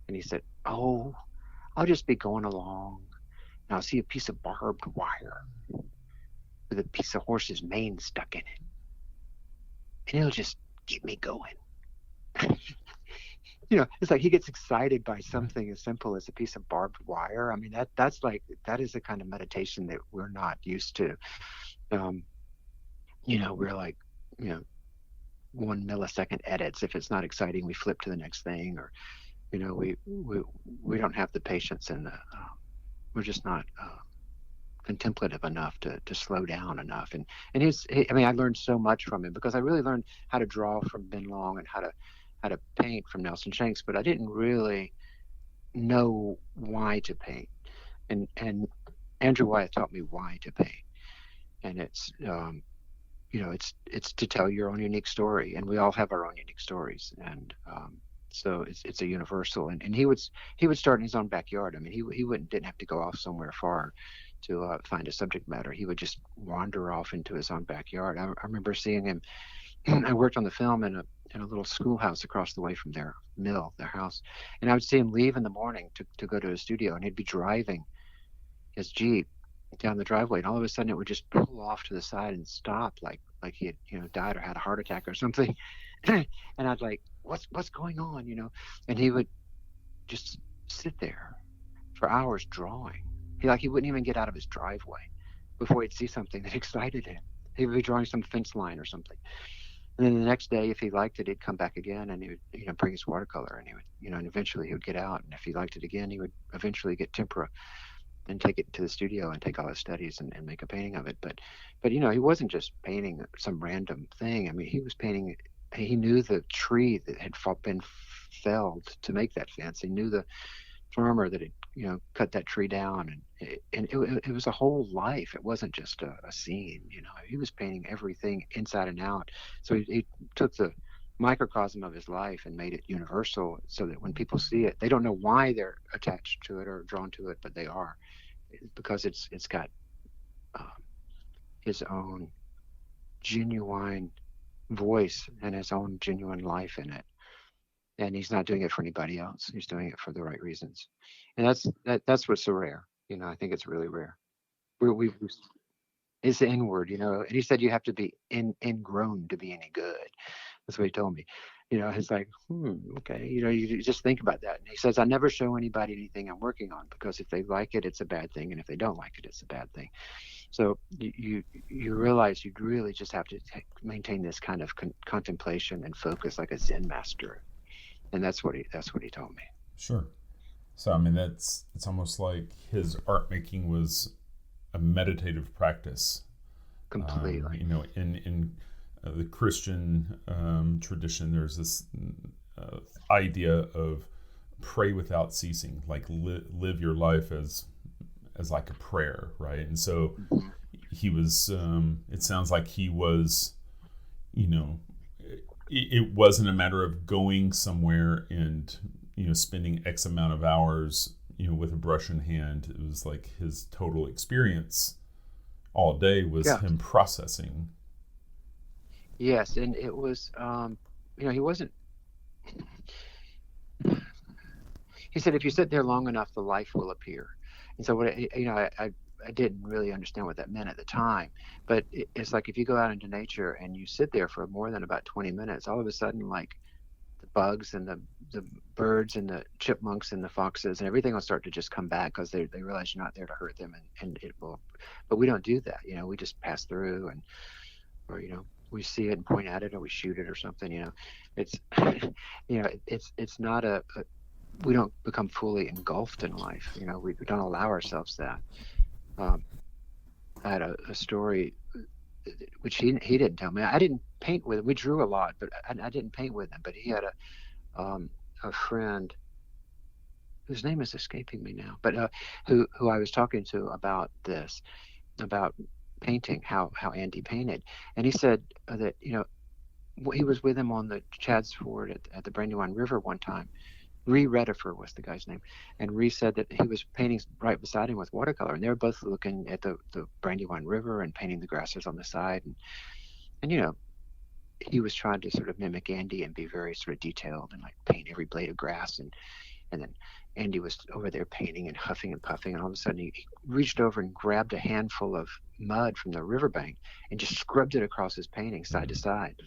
And he said, oh, I'll just be going along and I'll see a piece of barbed wire with a piece of horse's mane stuck in it, and it'll just get me going. You know, it's like he gets excited by something as simple as a piece of barbed wire. I mean, that is a kind of meditation that we're not used to. You know, we're like, you know, 1 millisecond edits. If it's not exciting, we flip to the next thing, or you know, we don't have the patience, and we're just not contemplative enough to slow down enough. And I mean, I learned so much from him, because I really learned how to draw from Ben Long and how to paint from Nelson Shanks, but I didn't really know why to paint. And Andrew Wyeth taught me why to paint. And it's you know, it's to tell your own unique story, and we all have our own unique stories. And so it's a universal. And he would start in his own backyard. I mean, he didn't have to go off somewhere far to find a subject matter. He would just wander off into his own backyard. I remember seeing him. I worked on the film in a little schoolhouse across the way from their house, and I would see him leave in the morning to go to his studio, and he'd be driving his Jeep down the driveway, and all of a sudden it would just pull off to the side and stop, like he had, you know, died or had a heart attack or something. And I'd like, what's going on, you know? And he would just sit there for hours drawing. He wouldn't even get out of his driveway before he'd see something that excited him. He would be drawing some fence line or something. And then the next day, if he liked it, he'd come back again, and he would, you know, bring his watercolor, and he would, you know, and eventually he would get out. And if he liked it again, he would eventually get tempera and take it to the studio and take all his studies and make a painting of it. But you know, he wasn't just painting some random thing. I mean, he was painting. He knew the tree that had been felled to make that fence. He knew the farmer that had, cut that tree down, and it was a whole life. It wasn't just a scene. He was painting everything inside and out. So he took the microcosm of his life and made it universal, so that when people see it, they don't know why they're attached to it or drawn to it, but they are, because it's got his own genuine voice and his own genuine life in it. And he's not doing it for anybody else. He's doing it for the right reasons. And that's what's so rare. I think it's really rare. It's the inward, and he said you have to be ingrown to be any good. That's what he told me. It's like, okay, you just think about that. And he says, I never show anybody anything I'm working on, because if they like it, it's a bad thing. And if they don't like it, it's a bad thing. So you realize you really just have to maintain this kind of contemplation and focus like a Zen master. And that's what he told me. Sure. So, I mean, it's almost like his art making was a meditative practice. Completely. In the Christian tradition, there's this idea of pray without ceasing, like live your life as like a prayer, right? And so he was, it sounds like he was, it wasn't a matter of going somewhere and, spending X amount of hours, with a brush in hand. It was like his total experience all day was him processing. Yes, and it was, he wasn't. He said, if you sit there long enough, the life will appear. And so, I didn't really understand what that meant at the time, but it's like if you go out into nature and you sit there for more than about 20 minutes, all of a sudden, like the bugs and the birds and the chipmunks and the foxes and everything will start to just come back, because they realize you're not there to hurt them, and it will. But we don't do that. We just pass through, or we see it and point at it, or we shoot it or something. It's it's not we don't become fully engulfed in life. We don't allow ourselves that. I had a story which he didn't tell me. I didn't paint with him. We drew a lot, but I didn't paint with him. But he had a friend whose name is escaping me now, but who I was talking to about this, about painting, how Andy painted, and he said that he was with him on the Chad's Ford at the Brandywine River one time. Ree Redifer was the guy's name, and Ree said that he was painting right beside him with watercolor, and they were both looking at the Brandywine River and painting the grasses on the side, and he was trying to sort of mimic Andy and be very sort of detailed and like paint every blade of grass, and then Andy was over there painting and huffing and puffing, and all of a sudden he reached over and grabbed a handful of mud from the riverbank and just scrubbed it across his painting side to side.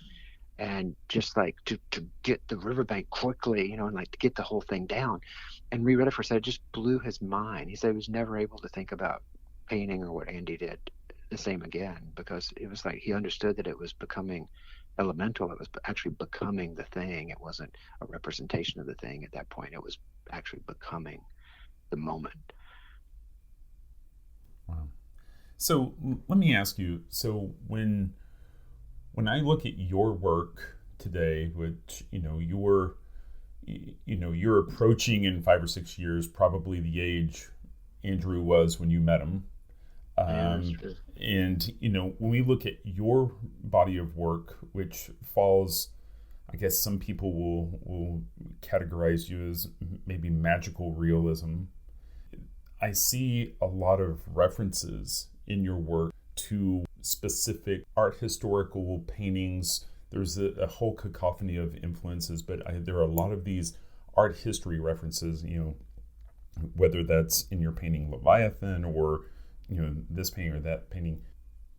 And just like to get the riverbank quickly, and like to get the whole thing down. And Ree Redifer said it just blew his mind. He said he was never able to think about painting or what Andy did the same again, because it was like he understood that it was becoming elemental. It was actually becoming the thing. It wasn't a representation of the thing at that point. It was actually becoming the moment. Wow. So let me ask you, so when I look at your work today, which, you're approaching in 5 or 6 years, probably the age Andrew was when you met him. And, when we look at your body of work, which falls, I guess some people will categorize you as maybe magical realism. I see a lot of references in your work to specific art historical paintings. There's a whole cacophony of influences, but there are a lot of these art history references, whether that's in your painting Leviathan or, this painting or that painting.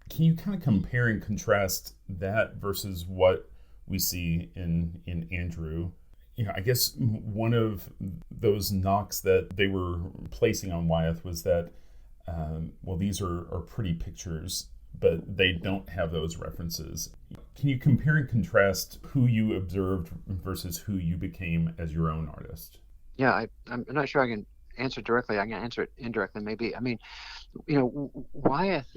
Can you kind of compare and contrast that versus what we see in Andrew? I guess one of those knocks that they were placing on Wyeth was that, these are pretty pictures, but they don't have those references. Can you compare and contrast who you observed versus who you became as your own artist? Yeah, I'm not sure I can answer directly. I can answer it indirectly, maybe. I mean, Wyeth,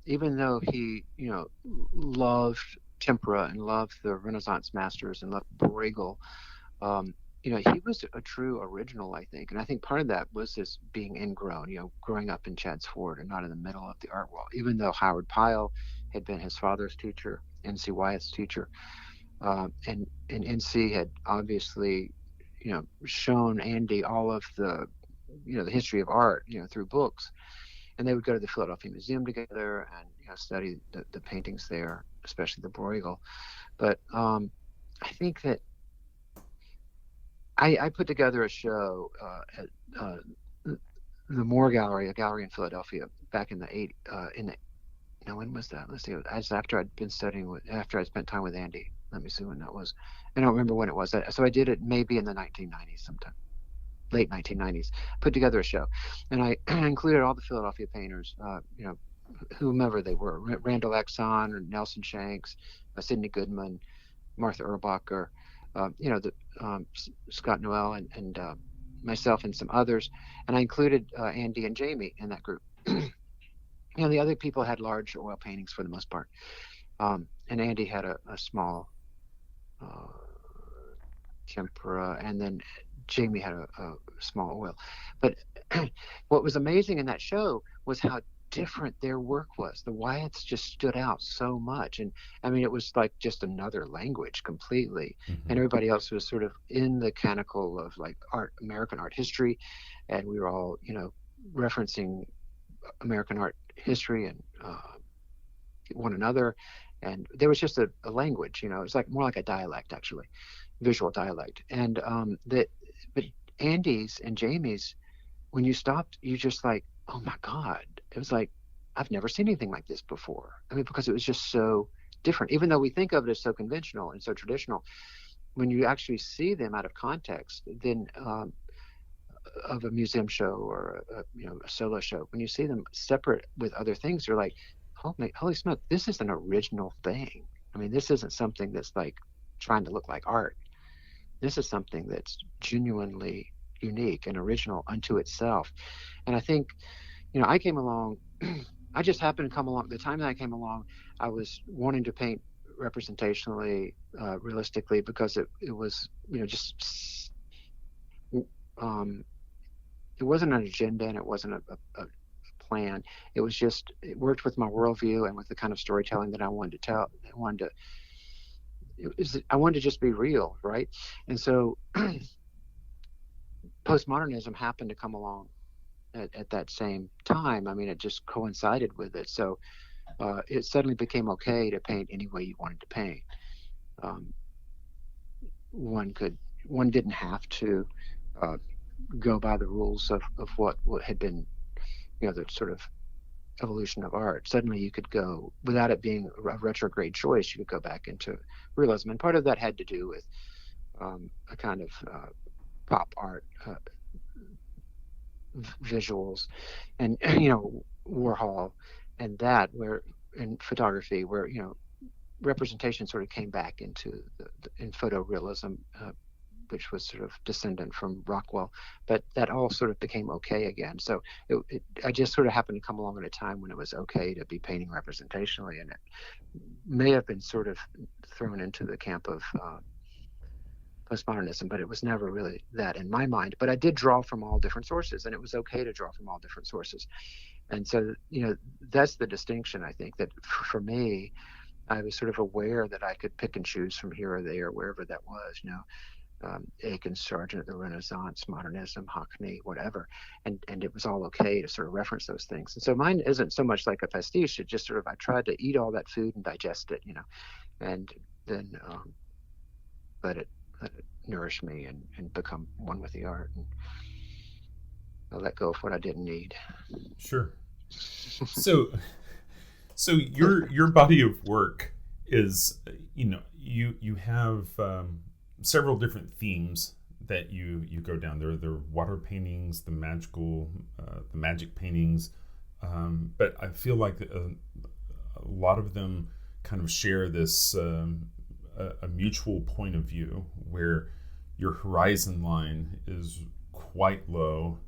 even though he, loved tempera and loved the Renaissance masters and loved Bruegel, he was a true original, I think. And I think part of that was this being ingrown, growing up in Chadds Ford and not in the middle of the art world, even though Howard Pyle had been his father's teacher, N.C. Wyeth's teacher. And N.C. had obviously, shown Andy all of the, the history of art, through books. And they would go to the Philadelphia Museum together and, study the paintings there, especially the Bruegel. But I think that I put together a show at the Moore Gallery, a gallery in Philadelphia, back in when was that? Let's see. After I spent time with Andy. Let me see when that was. I don't remember when it was. So I did it maybe in the 1990s sometime, late 1990s. Put together a show, and I included all the Philadelphia painters, whomever they were, Randall Exon or Nelson Shanks, Sidney Goodman, Martha Erbacher, Scott Noel and myself and some others, and I included Andy and Jamie in that group. The other people had large oil paintings for the most part, and Andy had a small tempera, and then Jamie had a small oil. But what was amazing in that show was how different their work was. The Wyeths just stood out so much, and I mean, it was like just another language completely. Mm-hmm. And everybody else was sort of in the canonical of like American art history, and we were all referencing American art history and one another, and there was just a language. It was like more like a dialect, actually, visual dialect. And but Andy's and Jamie's, when you stopped, you just like, oh my God. It was like, I've never seen anything like this before. I mean, because it was just so different. Even though we think of it as so conventional and so traditional, when you actually see them out of context, then of a museum show or a solo show, when you see them separate with other things, you're like, holy smoke, this is an original thing. I mean, this isn't something that's like trying to look like art. This is something that's genuinely unique and original unto itself. And I think, I came along, I just happened to come along. The time that I came along, I was wanting to paint representationally, realistically, because it was, just, it wasn't an agenda and it wasn't a plan. It was just, it worked with my worldview and with the kind of storytelling that I wanted to tell. I wanted to just be real, right? And so postmodernism happened to come along at that same time. I mean, it just coincided with it. So it suddenly became okay to paint any way you wanted to paint. One didn't have to go by the rules of what had been, the sort of evolution of art. Suddenly you could go, without it being a retrograde choice, you could go back into realism. And part of that had to do with a kind of pop art visuals and Warhol and that, where in photography, where representation sort of came back into in photorealism, which was sort of descendant from Rockwell, but that all sort of became okay again. So I just sort of happened to come along at a time when it was okay to be painting representationally, and it may have been sort of thrown into the camp of postmodernism, but it was never really that in my mind. But I did draw from all different sources, and it was okay to draw from all different sources. And so, that's the distinction, I think, that for me, I was sort of aware that I could pick and choose from here or there, wherever that was, Aiken, Sargent, the Renaissance, modernism, Hockney, whatever. And it was all okay to sort of reference those things. And so mine isn't so much like a pastiche. It just sort of, I tried to eat all that food and digest it, and then let it nourish me and become one with the art, and I let go of what I didn't need. Sure. So your body of work is, you have several different themes that you go down. There are water paintings, the magic paintings, but I feel like a lot of them kind of share this a mutual point of view, where your horizon line is quite low.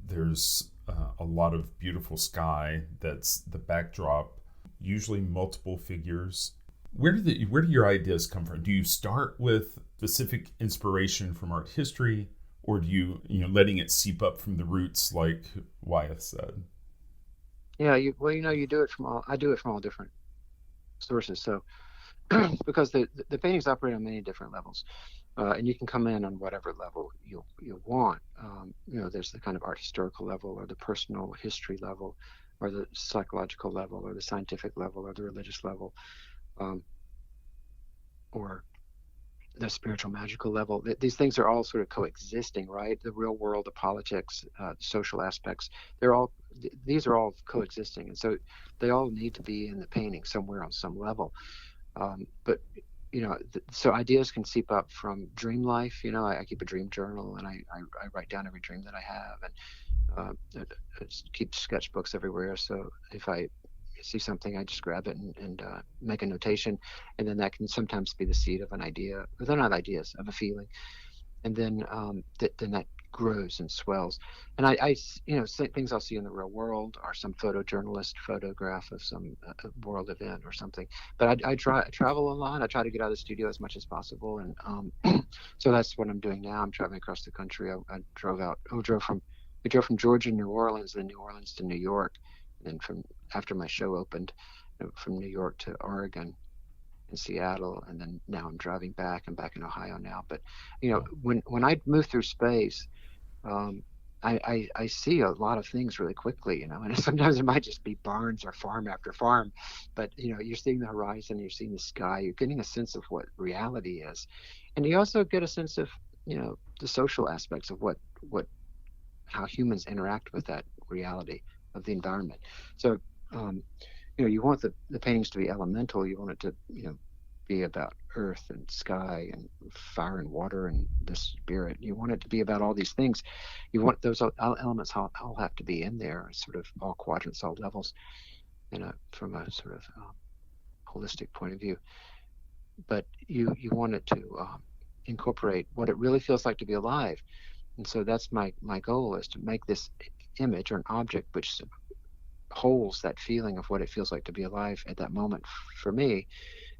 There's a lot of beautiful sky that's the backdrop, usually multiple figures. Where do your ideas come from? Do you start with specific inspiration from art history, or do you letting it seep up from the roots, like Wyeth said? Yeah, you do it from all. I do it from all different sources. So because the paintings operate on many different levels, and you can come in on whatever level you want. There's the kind of art historical level, or the personal history level, or the psychological level, or the scientific level, or the religious level, or the spiritual magical level. These things are all sort of coexisting, right? The real world, the politics, the social aspects, these are all coexisting, and so they all need to be in the painting somewhere on some level. But so ideas can seep up from dream life. I keep a dream journal, and I write down every dream that I have, and I keep sketchbooks everywhere. So if I see something, I just grab it and make a notation, and then that can sometimes be the seed of an idea. But they're not ideas, of a feeling, and then then that grows and swells. And I things I'll see in the real world, or some photojournalist photograph of some world event or something. But I travel a lot. I try to get out of the studio as much as possible, and so that's what I'm doing now. I'm traveling across the country. I drove from Georgia, New Orleans, then New Orleans to New York, and then after my show opened, from New York to Oregon and Seattle, and then now I'm driving back. I'm back in Ohio now. But when I move through space, I see a lot of things really quickly, and sometimes it might just be barns or farm after farm, but you're seeing the horizon, you're seeing the sky, you're getting a sense of what reality is, and you also get a sense of the social aspects of how humans interact with that reality of the environment. So you want the paintings to be elemental. You want it to be about earth and sky and fire and water and the spirit. You want it to be about all these things. You want those elements all have to be in there, sort of all quadrants, all levels, from a sort of holistic point of view. But you want it to incorporate what it really feels like to be alive. And so that's my goal, is to make this image or an object which holds that feeling of what it feels like to be alive at that moment for me.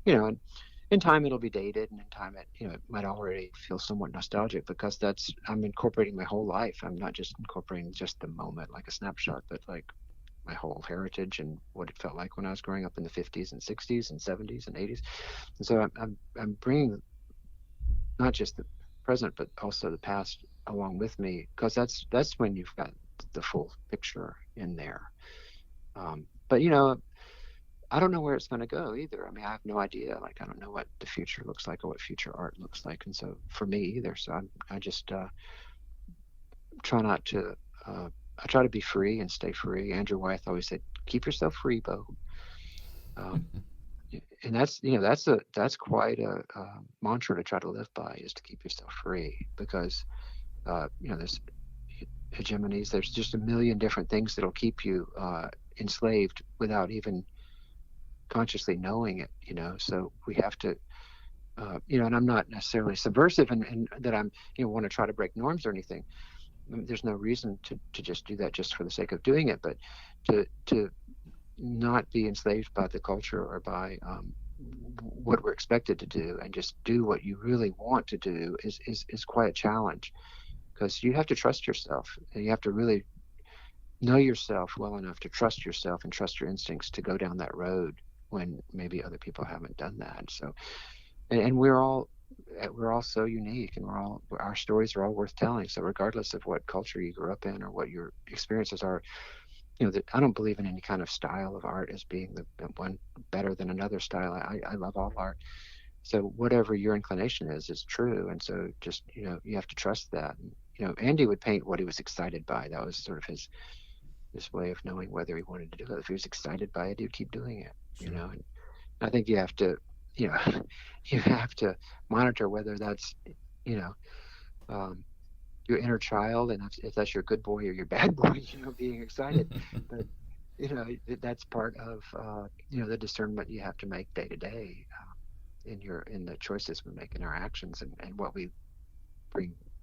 And in time it'll be dated, and in time it might already feel somewhat nostalgic, because I'm incorporating my whole life. I'm not just incorporating just the moment, like a snapshot, but like my whole heritage and what it felt like when I was growing up in the 50s and 60s and 70s and 80s. And so I'm bringing not just the present, but also the past along with me, because that's when you've got the full picture in there. But I don't know where it's going to go either. I mean, I have no idea. Like, I don't know what the future looks like or what future art looks like, and so for me either. So I just try not to. I try to be free and stay free. Andrew Wyeth always said, "Keep yourself free, Bo." And that's quite a mantra to try to live by, is to keep yourself free, because there's hegemonies. There's just a million different things that'll keep you enslaved without even consciously knowing it. So we have to, and I'm not necessarily subversive, and that I'm want to try to break norms or anything. I mean, there's no reason to just do that just for the sake of doing it, but to not be enslaved by the culture or by what we're expected to do, and just do what you really want to do is quite a challenge, because you have to trust yourself, and you have to really know yourself well enough to trust yourself and trust your instincts to go down that road when maybe other people haven't done that. So, and we're all so unique, and our stories are all worth telling. So regardless of what culture you grew up in or what your experiences are, I don't believe in any kind of style of art as being the one better than another style. I love all art. So whatever your inclination is true. And so just, you have to trust that. And, Andy would paint what he was excited by. That was sort of his way of knowing whether he wanted to do it. If he was excited by it, he would keep doing it, Sure. And I think you have to, you have to monitor whether that's, your inner child, and if that's your good boy or your bad boy, being excited. But that's part of the discernment you have to make day to day in the choices we make in our actions, and what we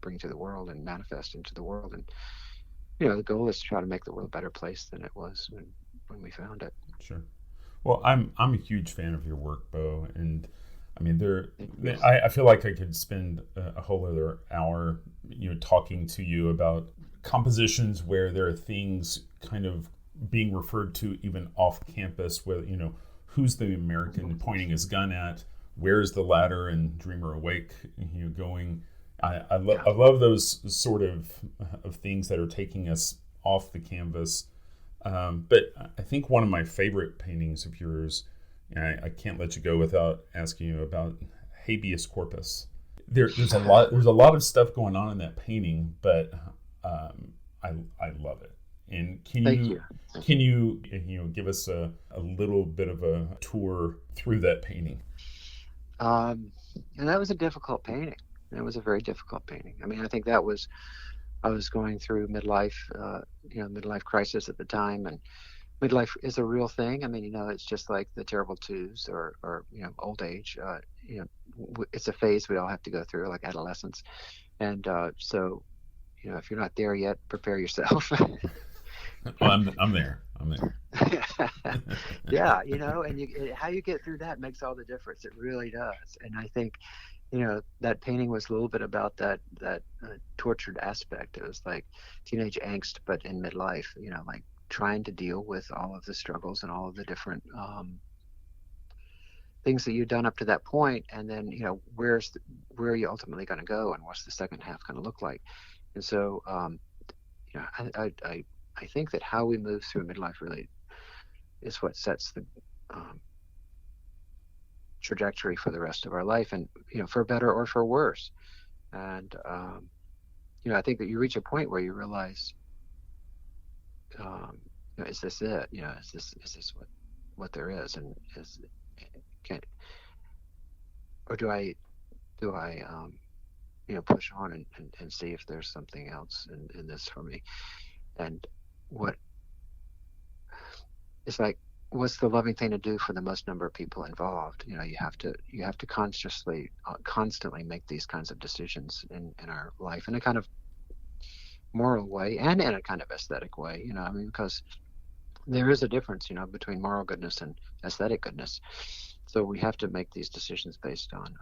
bring to the world and manifest into the world. And the goal is to try to make the world a better place than it was when we found it. Sure. Well, I'm a huge fan of your work, Bo, and I mean, I feel like I could spend a whole other hour, talking to you about compositions where there are things kind of being referred to even off campus, where who's the American pointing his gun at, where's the ladder and Dreamer Awake, going. I love those sort of things that are taking us off the canvas. But I think one of my favorite paintings of yours, and I can't let you go without asking you about habeas corpus. There's a lot of stuff going on in that painting, but I love it. And can you give us a little bit of a tour through that painting? And that was a difficult painting. It was a very difficult painting. I mean, I think I was going through midlife crisis at the time, and midlife is a real thing. I mean, it's just like the terrible twos or old age. It's a phase we all have to go through, like adolescence. And so, if you're not there yet, prepare yourself. Well, I'm there. Yeah, and how you get through that makes all the difference. It really does. And I think, that painting was a little bit about that tortured aspect. It was like teenage angst, but in midlife, like trying to deal with all of the struggles and all of the different things that you've done up to that point. And then, where are you ultimately going to go, and what's the second half going to look like? And so, I think that how we move through midlife really is what sets the trajectory for the rest of our life, and for better or for worse. And I think that you reach a point where you realize, is this it? Is this what there is? And do I push on and see if there's something else in this for me? And what it's like, what's the loving thing to do for the most number of people involved? You have to constantly make these kinds of decisions in our life in a kind of moral way and in a kind of aesthetic way. I mean, because there is a difference, between moral goodness and aesthetic goodness. So we have to make these decisions based on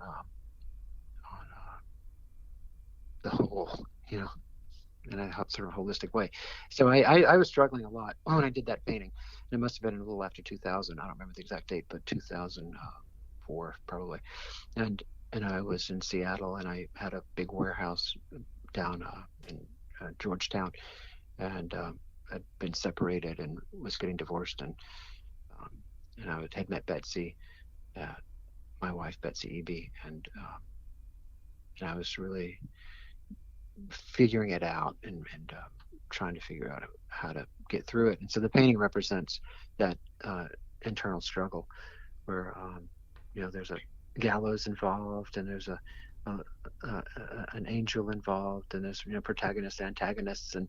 the whole, in a sort of holistic way. So I was struggling a lot when I did that painting. It must have been a little after 2000. I don't remember the exact date, but 2004 probably. And I was in Seattle, and I had a big warehouse down in Georgetown, and I'd been separated and was getting divorced, and I had met Betsy, my wife, Betsy Eby, and I was really figuring it out and trying to figure out how to get through it. And so the painting represents that internal struggle where there's a gallows involved, and there's an angel involved, and there's protagonists, antagonists, and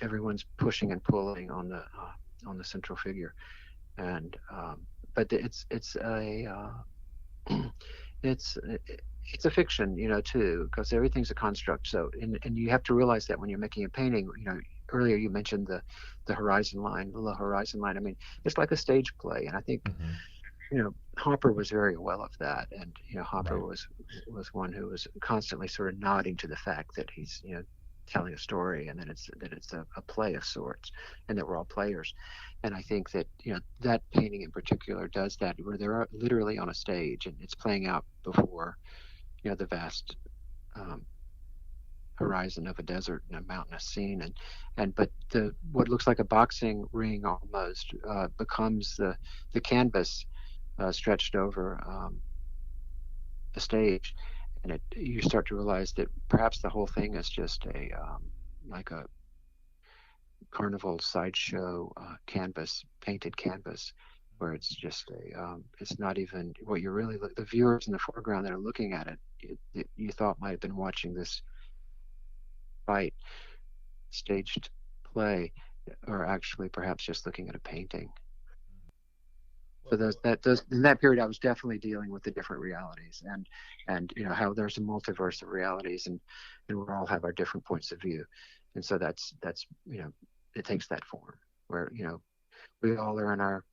everyone's pushing and pulling on the central figure. And but it's a fiction, too, because everything's a construct. So, and you have to realize that when you're making a painting, earlier you mentioned the horizon line, the low horizon line. I mean, it's like a stage play. And I think, Hopper was very well of that. And, Hopper Right. was one who was constantly sort of nodding to the fact that he's, telling a story, and that it's a play of sorts, and that we're all players. And I think that, that painting in particular does that, where they're literally on a stage and it's playing out before, the vast horizon of a desert and a mountainous scene, but what looks like a boxing ring almost becomes the canvas stretched over the stage, and you start to realize that perhaps the whole thing is just like a carnival sideshow painted canvas, where it's just it's not even what you're really the viewers in the foreground that are looking at it you thought might have been watching this fight staged play, or actually perhaps just looking at a painting. So in that period I was definitely dealing with the different realities, and how there's a multiverse of realities, and we all have our different points of view. And so that's it takes that form where we all are in our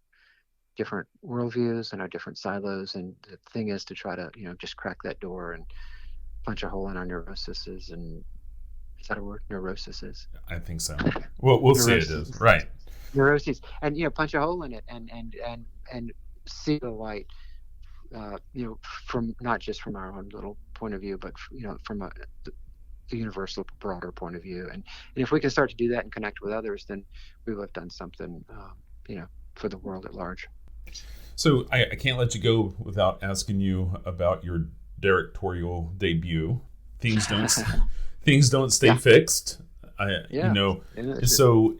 different worldviews and our different silos. And the thing is to try to, just crack that door and punch a hole in our neuroses. And is that a word? Neuroses? I think so. Well, we'll see it is. Right. Neuroses. And, punch a hole in it and see the light, from not just from our own little point of view, but, from the universal, broader point of view. And if we can start to do that and connect with others, then we will have done something, for the world at large. So I can't let you go without asking you about your directorial debut. Things don't stay fixed. So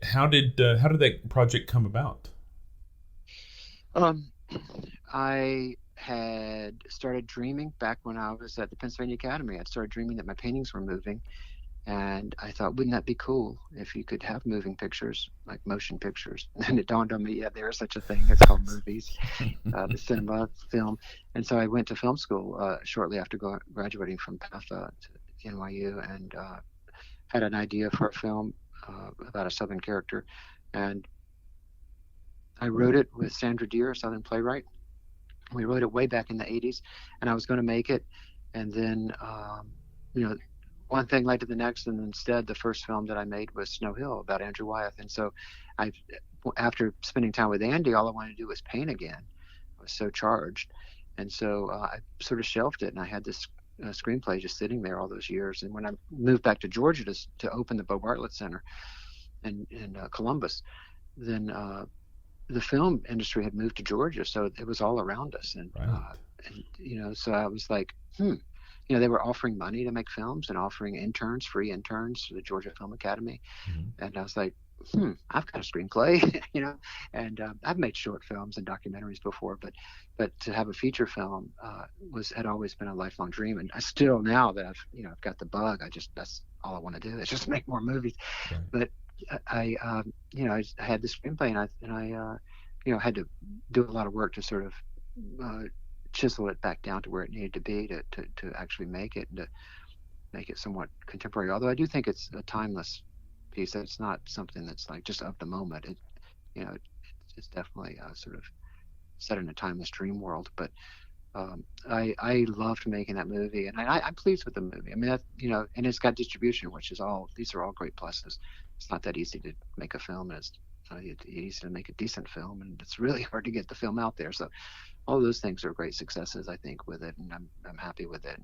how did that project come about? I had started dreaming back when I was at the Pennsylvania Academy. I'd started dreaming that my paintings were moving. And I thought, wouldn't that be cool if you could have moving pictures, like motion pictures? And it dawned on me, yeah, there is such a thing. It's called movies, the cinema, film. And so I went to film school shortly after graduating from PAFA to NYU, and had an idea for a film about a Southern character. And I wrote it with Sandra Deer, a Southern playwright. We wrote it way back in the 80s, and I was going to make it. And then, one thing led to the next, and instead the first film that I made was Snow Hill, about Andrew Wyeth. And so after spending time with Andy, all I wanted to do was paint again. I was so charged. And so I sort of shelved it, and I had this screenplay just sitting there all those years. And when I moved back to Georgia to open the Bo Bartlett Center in Columbus, then the film industry had moved to Georgia, so it was all around us. And, right. So I was like, they were offering money to make films and offering free interns to the Georgia Film Academy. Mm-hmm. And I was like, I've got a screenplay, and I've made short films and documentaries before, but to have a feature film had always been a lifelong dream. And I still, now that I've got the bug, that's all I want to do is just make more movies. Right. But I had the screenplay, and I had to do a lot of work to sort of chisel it back down to where it needed to be to actually make it, and to make it somewhat contemporary. Although I do think it's a timeless piece. That it's not something that's like just of the moment. It's definitely sort of set in a timeless dream world. But I loved making that movie, and I'm pleased with the movie. I mean, and it's got distribution, which is these are all great pluses. It's not that easy to make a film, and it's not easy to make a decent film, and it's really hard to get the film out there. So all those things are great successes, I think, with it, and I'm happy with it, and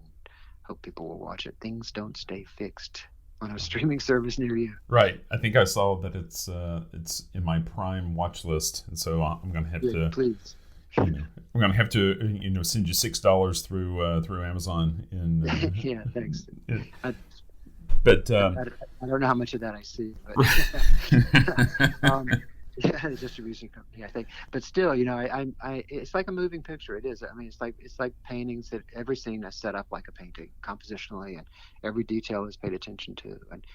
hope people will watch it. Things don't stay fixed on a streaming service near you. Right. I think I saw that it's in my Prime watch list, and so I'm going to have to. Please. I'm going to have to send you $6 through Amazon. Yeah, thanks. But I don't know how much of that I see, but the distribution company, I think. But still, it's like a moving picture. It is. I mean, it's like paintings that every scene is set up like a painting compositionally, and every detail is paid attention to. And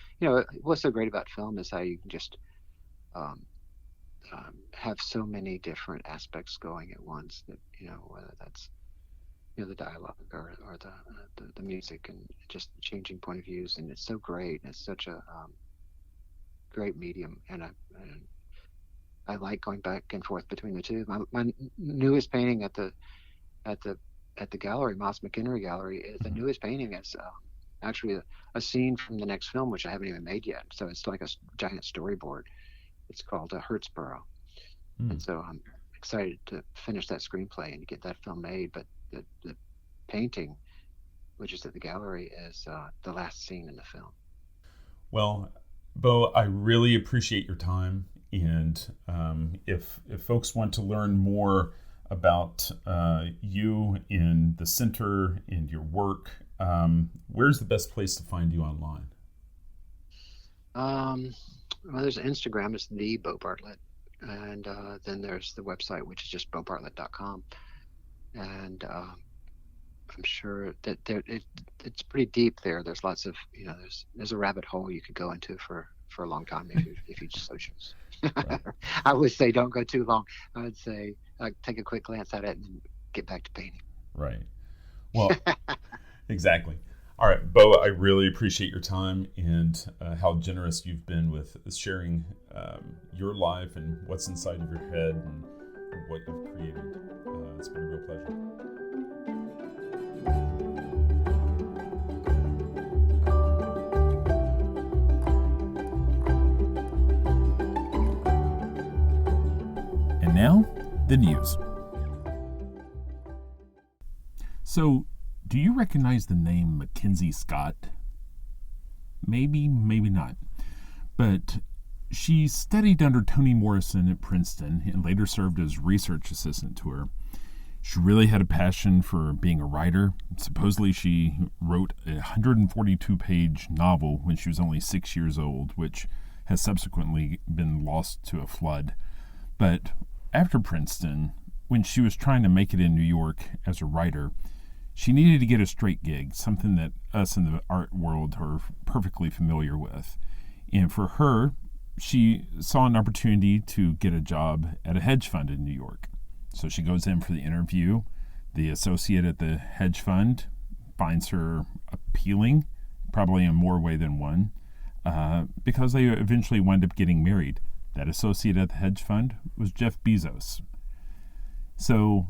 what's so great about film is how you can just have so many different aspects going at once. That whether that's the dialogue or the music, and just changing point of views, and it's so great. And it's such a great medium, and I like going back and forth between the two. My newest painting at the gallery, Moss McHenry Gallery, is the newest painting. It's actually a scene from the next film, which I haven't even made yet. So it's like a giant storyboard. It's called Hertzborough, and so I'm excited to finish that screenplay and get that film made. But the painting, which is at the gallery, is the last scene in the film. Well, Bo, I really appreciate your time. And if folks want to learn more about you in the center and your work, where's the best place to find you online? Well, there's Instagram. It's the Bo Bartlett, and then there's the website, which is just bobartlett.com. And I'm sure that it's pretty deep there. There's lots of there's a rabbit hole you could go into for a long time if you so choose. Right. I would say don't go too long. I would say take a quick glance at it and get back to painting. Right. Well, exactly. All right, Bo, I really appreciate your time and how generous you've been with sharing your life and what's inside of your head. And of what you've created. It's been a real pleasure. And now, the news. So, do you recognize the name Mackenzie Scott? Maybe, maybe not. But she studied under Toni Morrison at Princeton and later served as research assistant to her. She really had a passion for being a writer. Supposedly she wrote a 142-page novel when she was only 6 years old, which has subsequently been lost to a flood. But after Princeton, when she was trying to make it in New York as a writer, she needed to get a straight gig, something that us in the art world are perfectly familiar with. And for her, she saw an opportunity to get a job at a hedge fund in New York. So she goes in for the interview. The associate at the hedge fund finds her appealing, probably in more way than one, because they eventually wind up getting married. That associate at the hedge fund was Jeff Bezos. So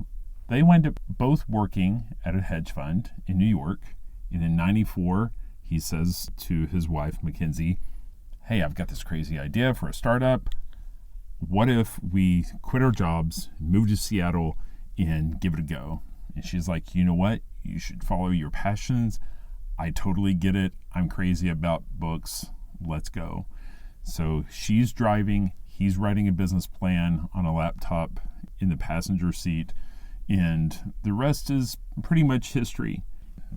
they wind up both working at a hedge fund in New York. And in 94, he says to his wife, Mackenzie, "Hey, I've got this crazy idea for a startup. What if we quit our jobs, move to Seattle, and give it a go?" And she's like, "You know what? You should follow your passions. I totally get it. I'm crazy about books. Let's go." So she's driving. He's writing a business plan on a laptop in the passenger seat. And the rest is pretty much history.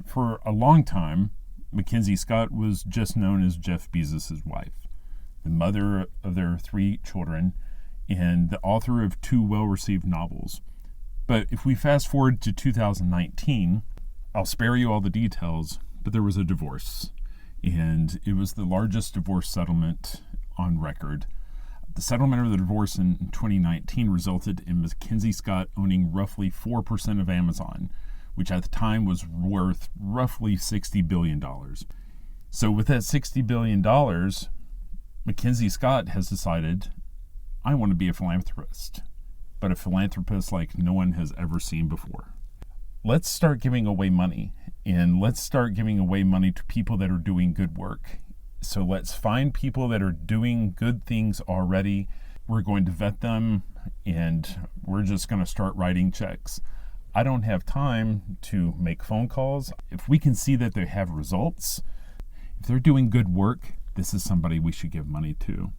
For a long time, Mackenzie Scott was just known as Jeff Bezos' wife, the mother of their 3 children, and the author of 2 well-received novels. But if we fast forward to 2019, I'll spare you all the details, but there was a divorce, and it was the largest divorce settlement on record. The settlement of the divorce in 2019 resulted in Mackenzie Scott owning roughly 4% of Amazon, which at the time was worth roughly $60 billion. So with that $60 billion, Mackenzie Scott has decided, I want to be a philanthropist, but a philanthropist like no one has ever seen before. Let's start giving away money, and let's start giving away money to people that are doing good work. So let's find people that are doing good things already. We're going to vet them, and we're just going to start writing checks. I don't have time to make phone calls. If we can see that they have results, if they're doing good work, this is somebody we should give money to.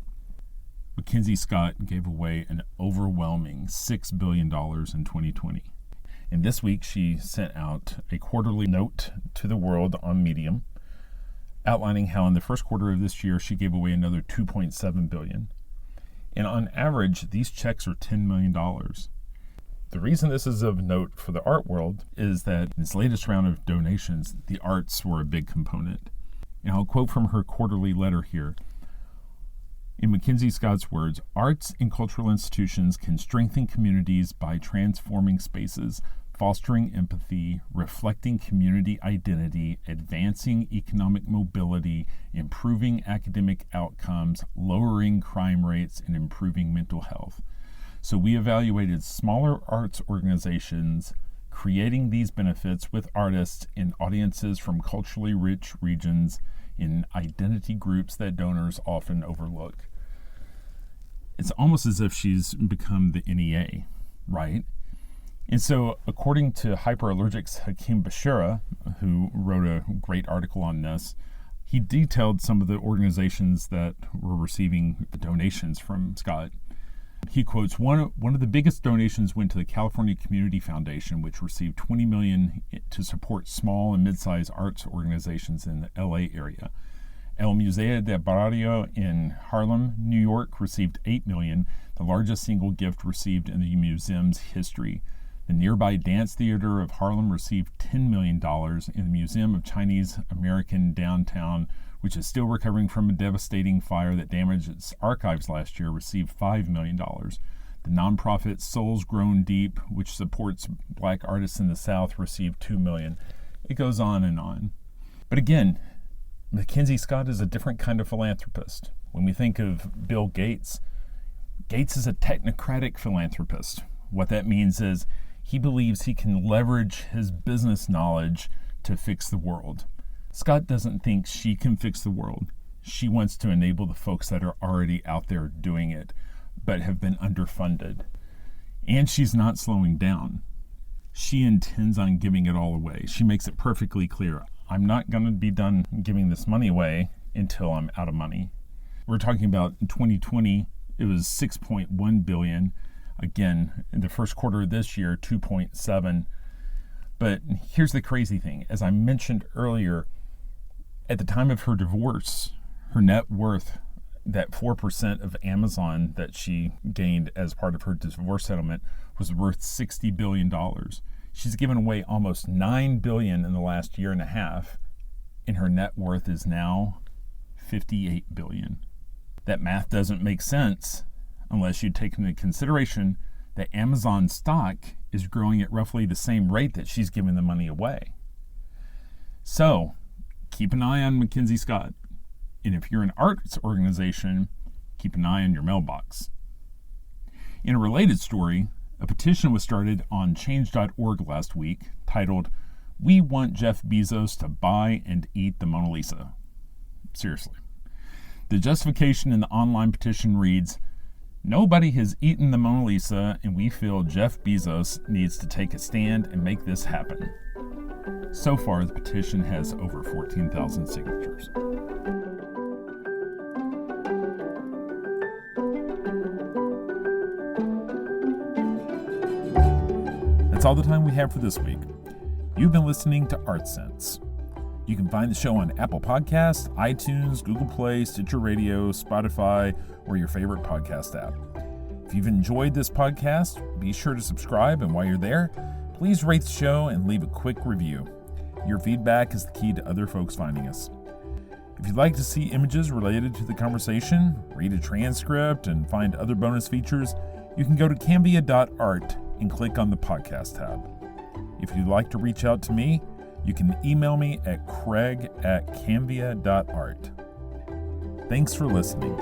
Mackenzie Scott gave away an overwhelming $6 billion in 2020. And this week she sent out a quarterly note to the world on Medium, outlining how in the first quarter of this year she gave away another $2.7 billion. And on average, these checks are $10 million. The reason this is of note for the art world is that in this latest round of donations, the arts were a big component. And I'll quote from her quarterly letter here. In Mackenzie Scott's words, "Arts and cultural institutions can strengthen communities by transforming spaces, fostering empathy, reflecting community identity, advancing economic mobility, improving academic outcomes, lowering crime rates, and improving mental health." So we evaluated smaller arts organizations creating these benefits with artists and audiences from culturally rich regions in identity groups that donors often overlook. It's almost as if she's become the NEA, right? And so, according to Hyperallergic's Hakim Bashira, who wrote a great article on this, he detailed some of the organizations that were receiving donations from Scott. He quotes, one of the biggest donations went to the California Community Foundation, which received $20 million to support small and mid-sized arts organizations in the LA area. El Museo del Barrio in Harlem, New York, received $8 million, the largest single gift received in the museum's history. The nearby Dance Theater of Harlem received $10 million, and the Museum of Chinese American downtown, which is still recovering from a devastating fire that damaged its archives last year, received $5 million. The nonprofit Souls Grown Deep, which supports Black artists in the South, received $2 million. It goes on and on. But again, Mackenzie Scott is a different kind of philanthropist. When we think of Bill Gates, Gates is a technocratic philanthropist, What that means is he believes he can leverage his business knowledge to fix the world. Scott doesn't think she can fix the world. She wants to enable the folks that are already out there doing it, but have been underfunded. And she's not slowing down. She intends on giving it all away. She makes it perfectly clear. I'm not going to be done giving this money away until I'm out of money. We're talking about in 2020, it was $6.1 billion. Again, in the first quarter of this year, 2.7. But here's the crazy thing. As I mentioned earlier, at the time of her divorce, her net worth, that 4% of Amazon that she gained as part of her divorce settlement, was worth $60 billion. She's given away almost $9 billion in the last year and a half, and her net worth is now $58 billion. That math doesn't make sense unless you take into consideration that Amazon stock is growing at roughly the same rate that she's giving the money away. So, keep an eye on Mackenzie Scott. And if you're an arts organization, keep an eye on your mailbox. In a related story, a petition was started on change.org last week titled, "We Want Jeff Bezos to Buy and Eat the Mona Lisa." Seriously. The justification in the online petition reads, "Nobody has eaten the Mona Lisa, and we feel Jeff Bezos needs to take a stand and make this happen." So far, the petition has over 14,000 signatures. That's all the time we have for this week. You've been listening to Art Sense. You can find the show on Apple Podcasts, iTunes, Google Play, Stitcher Radio, Spotify, or your favorite podcast app. If you've enjoyed this podcast, be sure to subscribe, and while you're there, please rate the show and leave a quick review. Your feedback is the key to other folks finding us. If you'd like to see images related to the conversation, read a transcript, and find other bonus features, you can go to cambia.art and click on the podcast tab. If you'd like to reach out to me, you can email me at craig@cambia.art. Thanks for listening.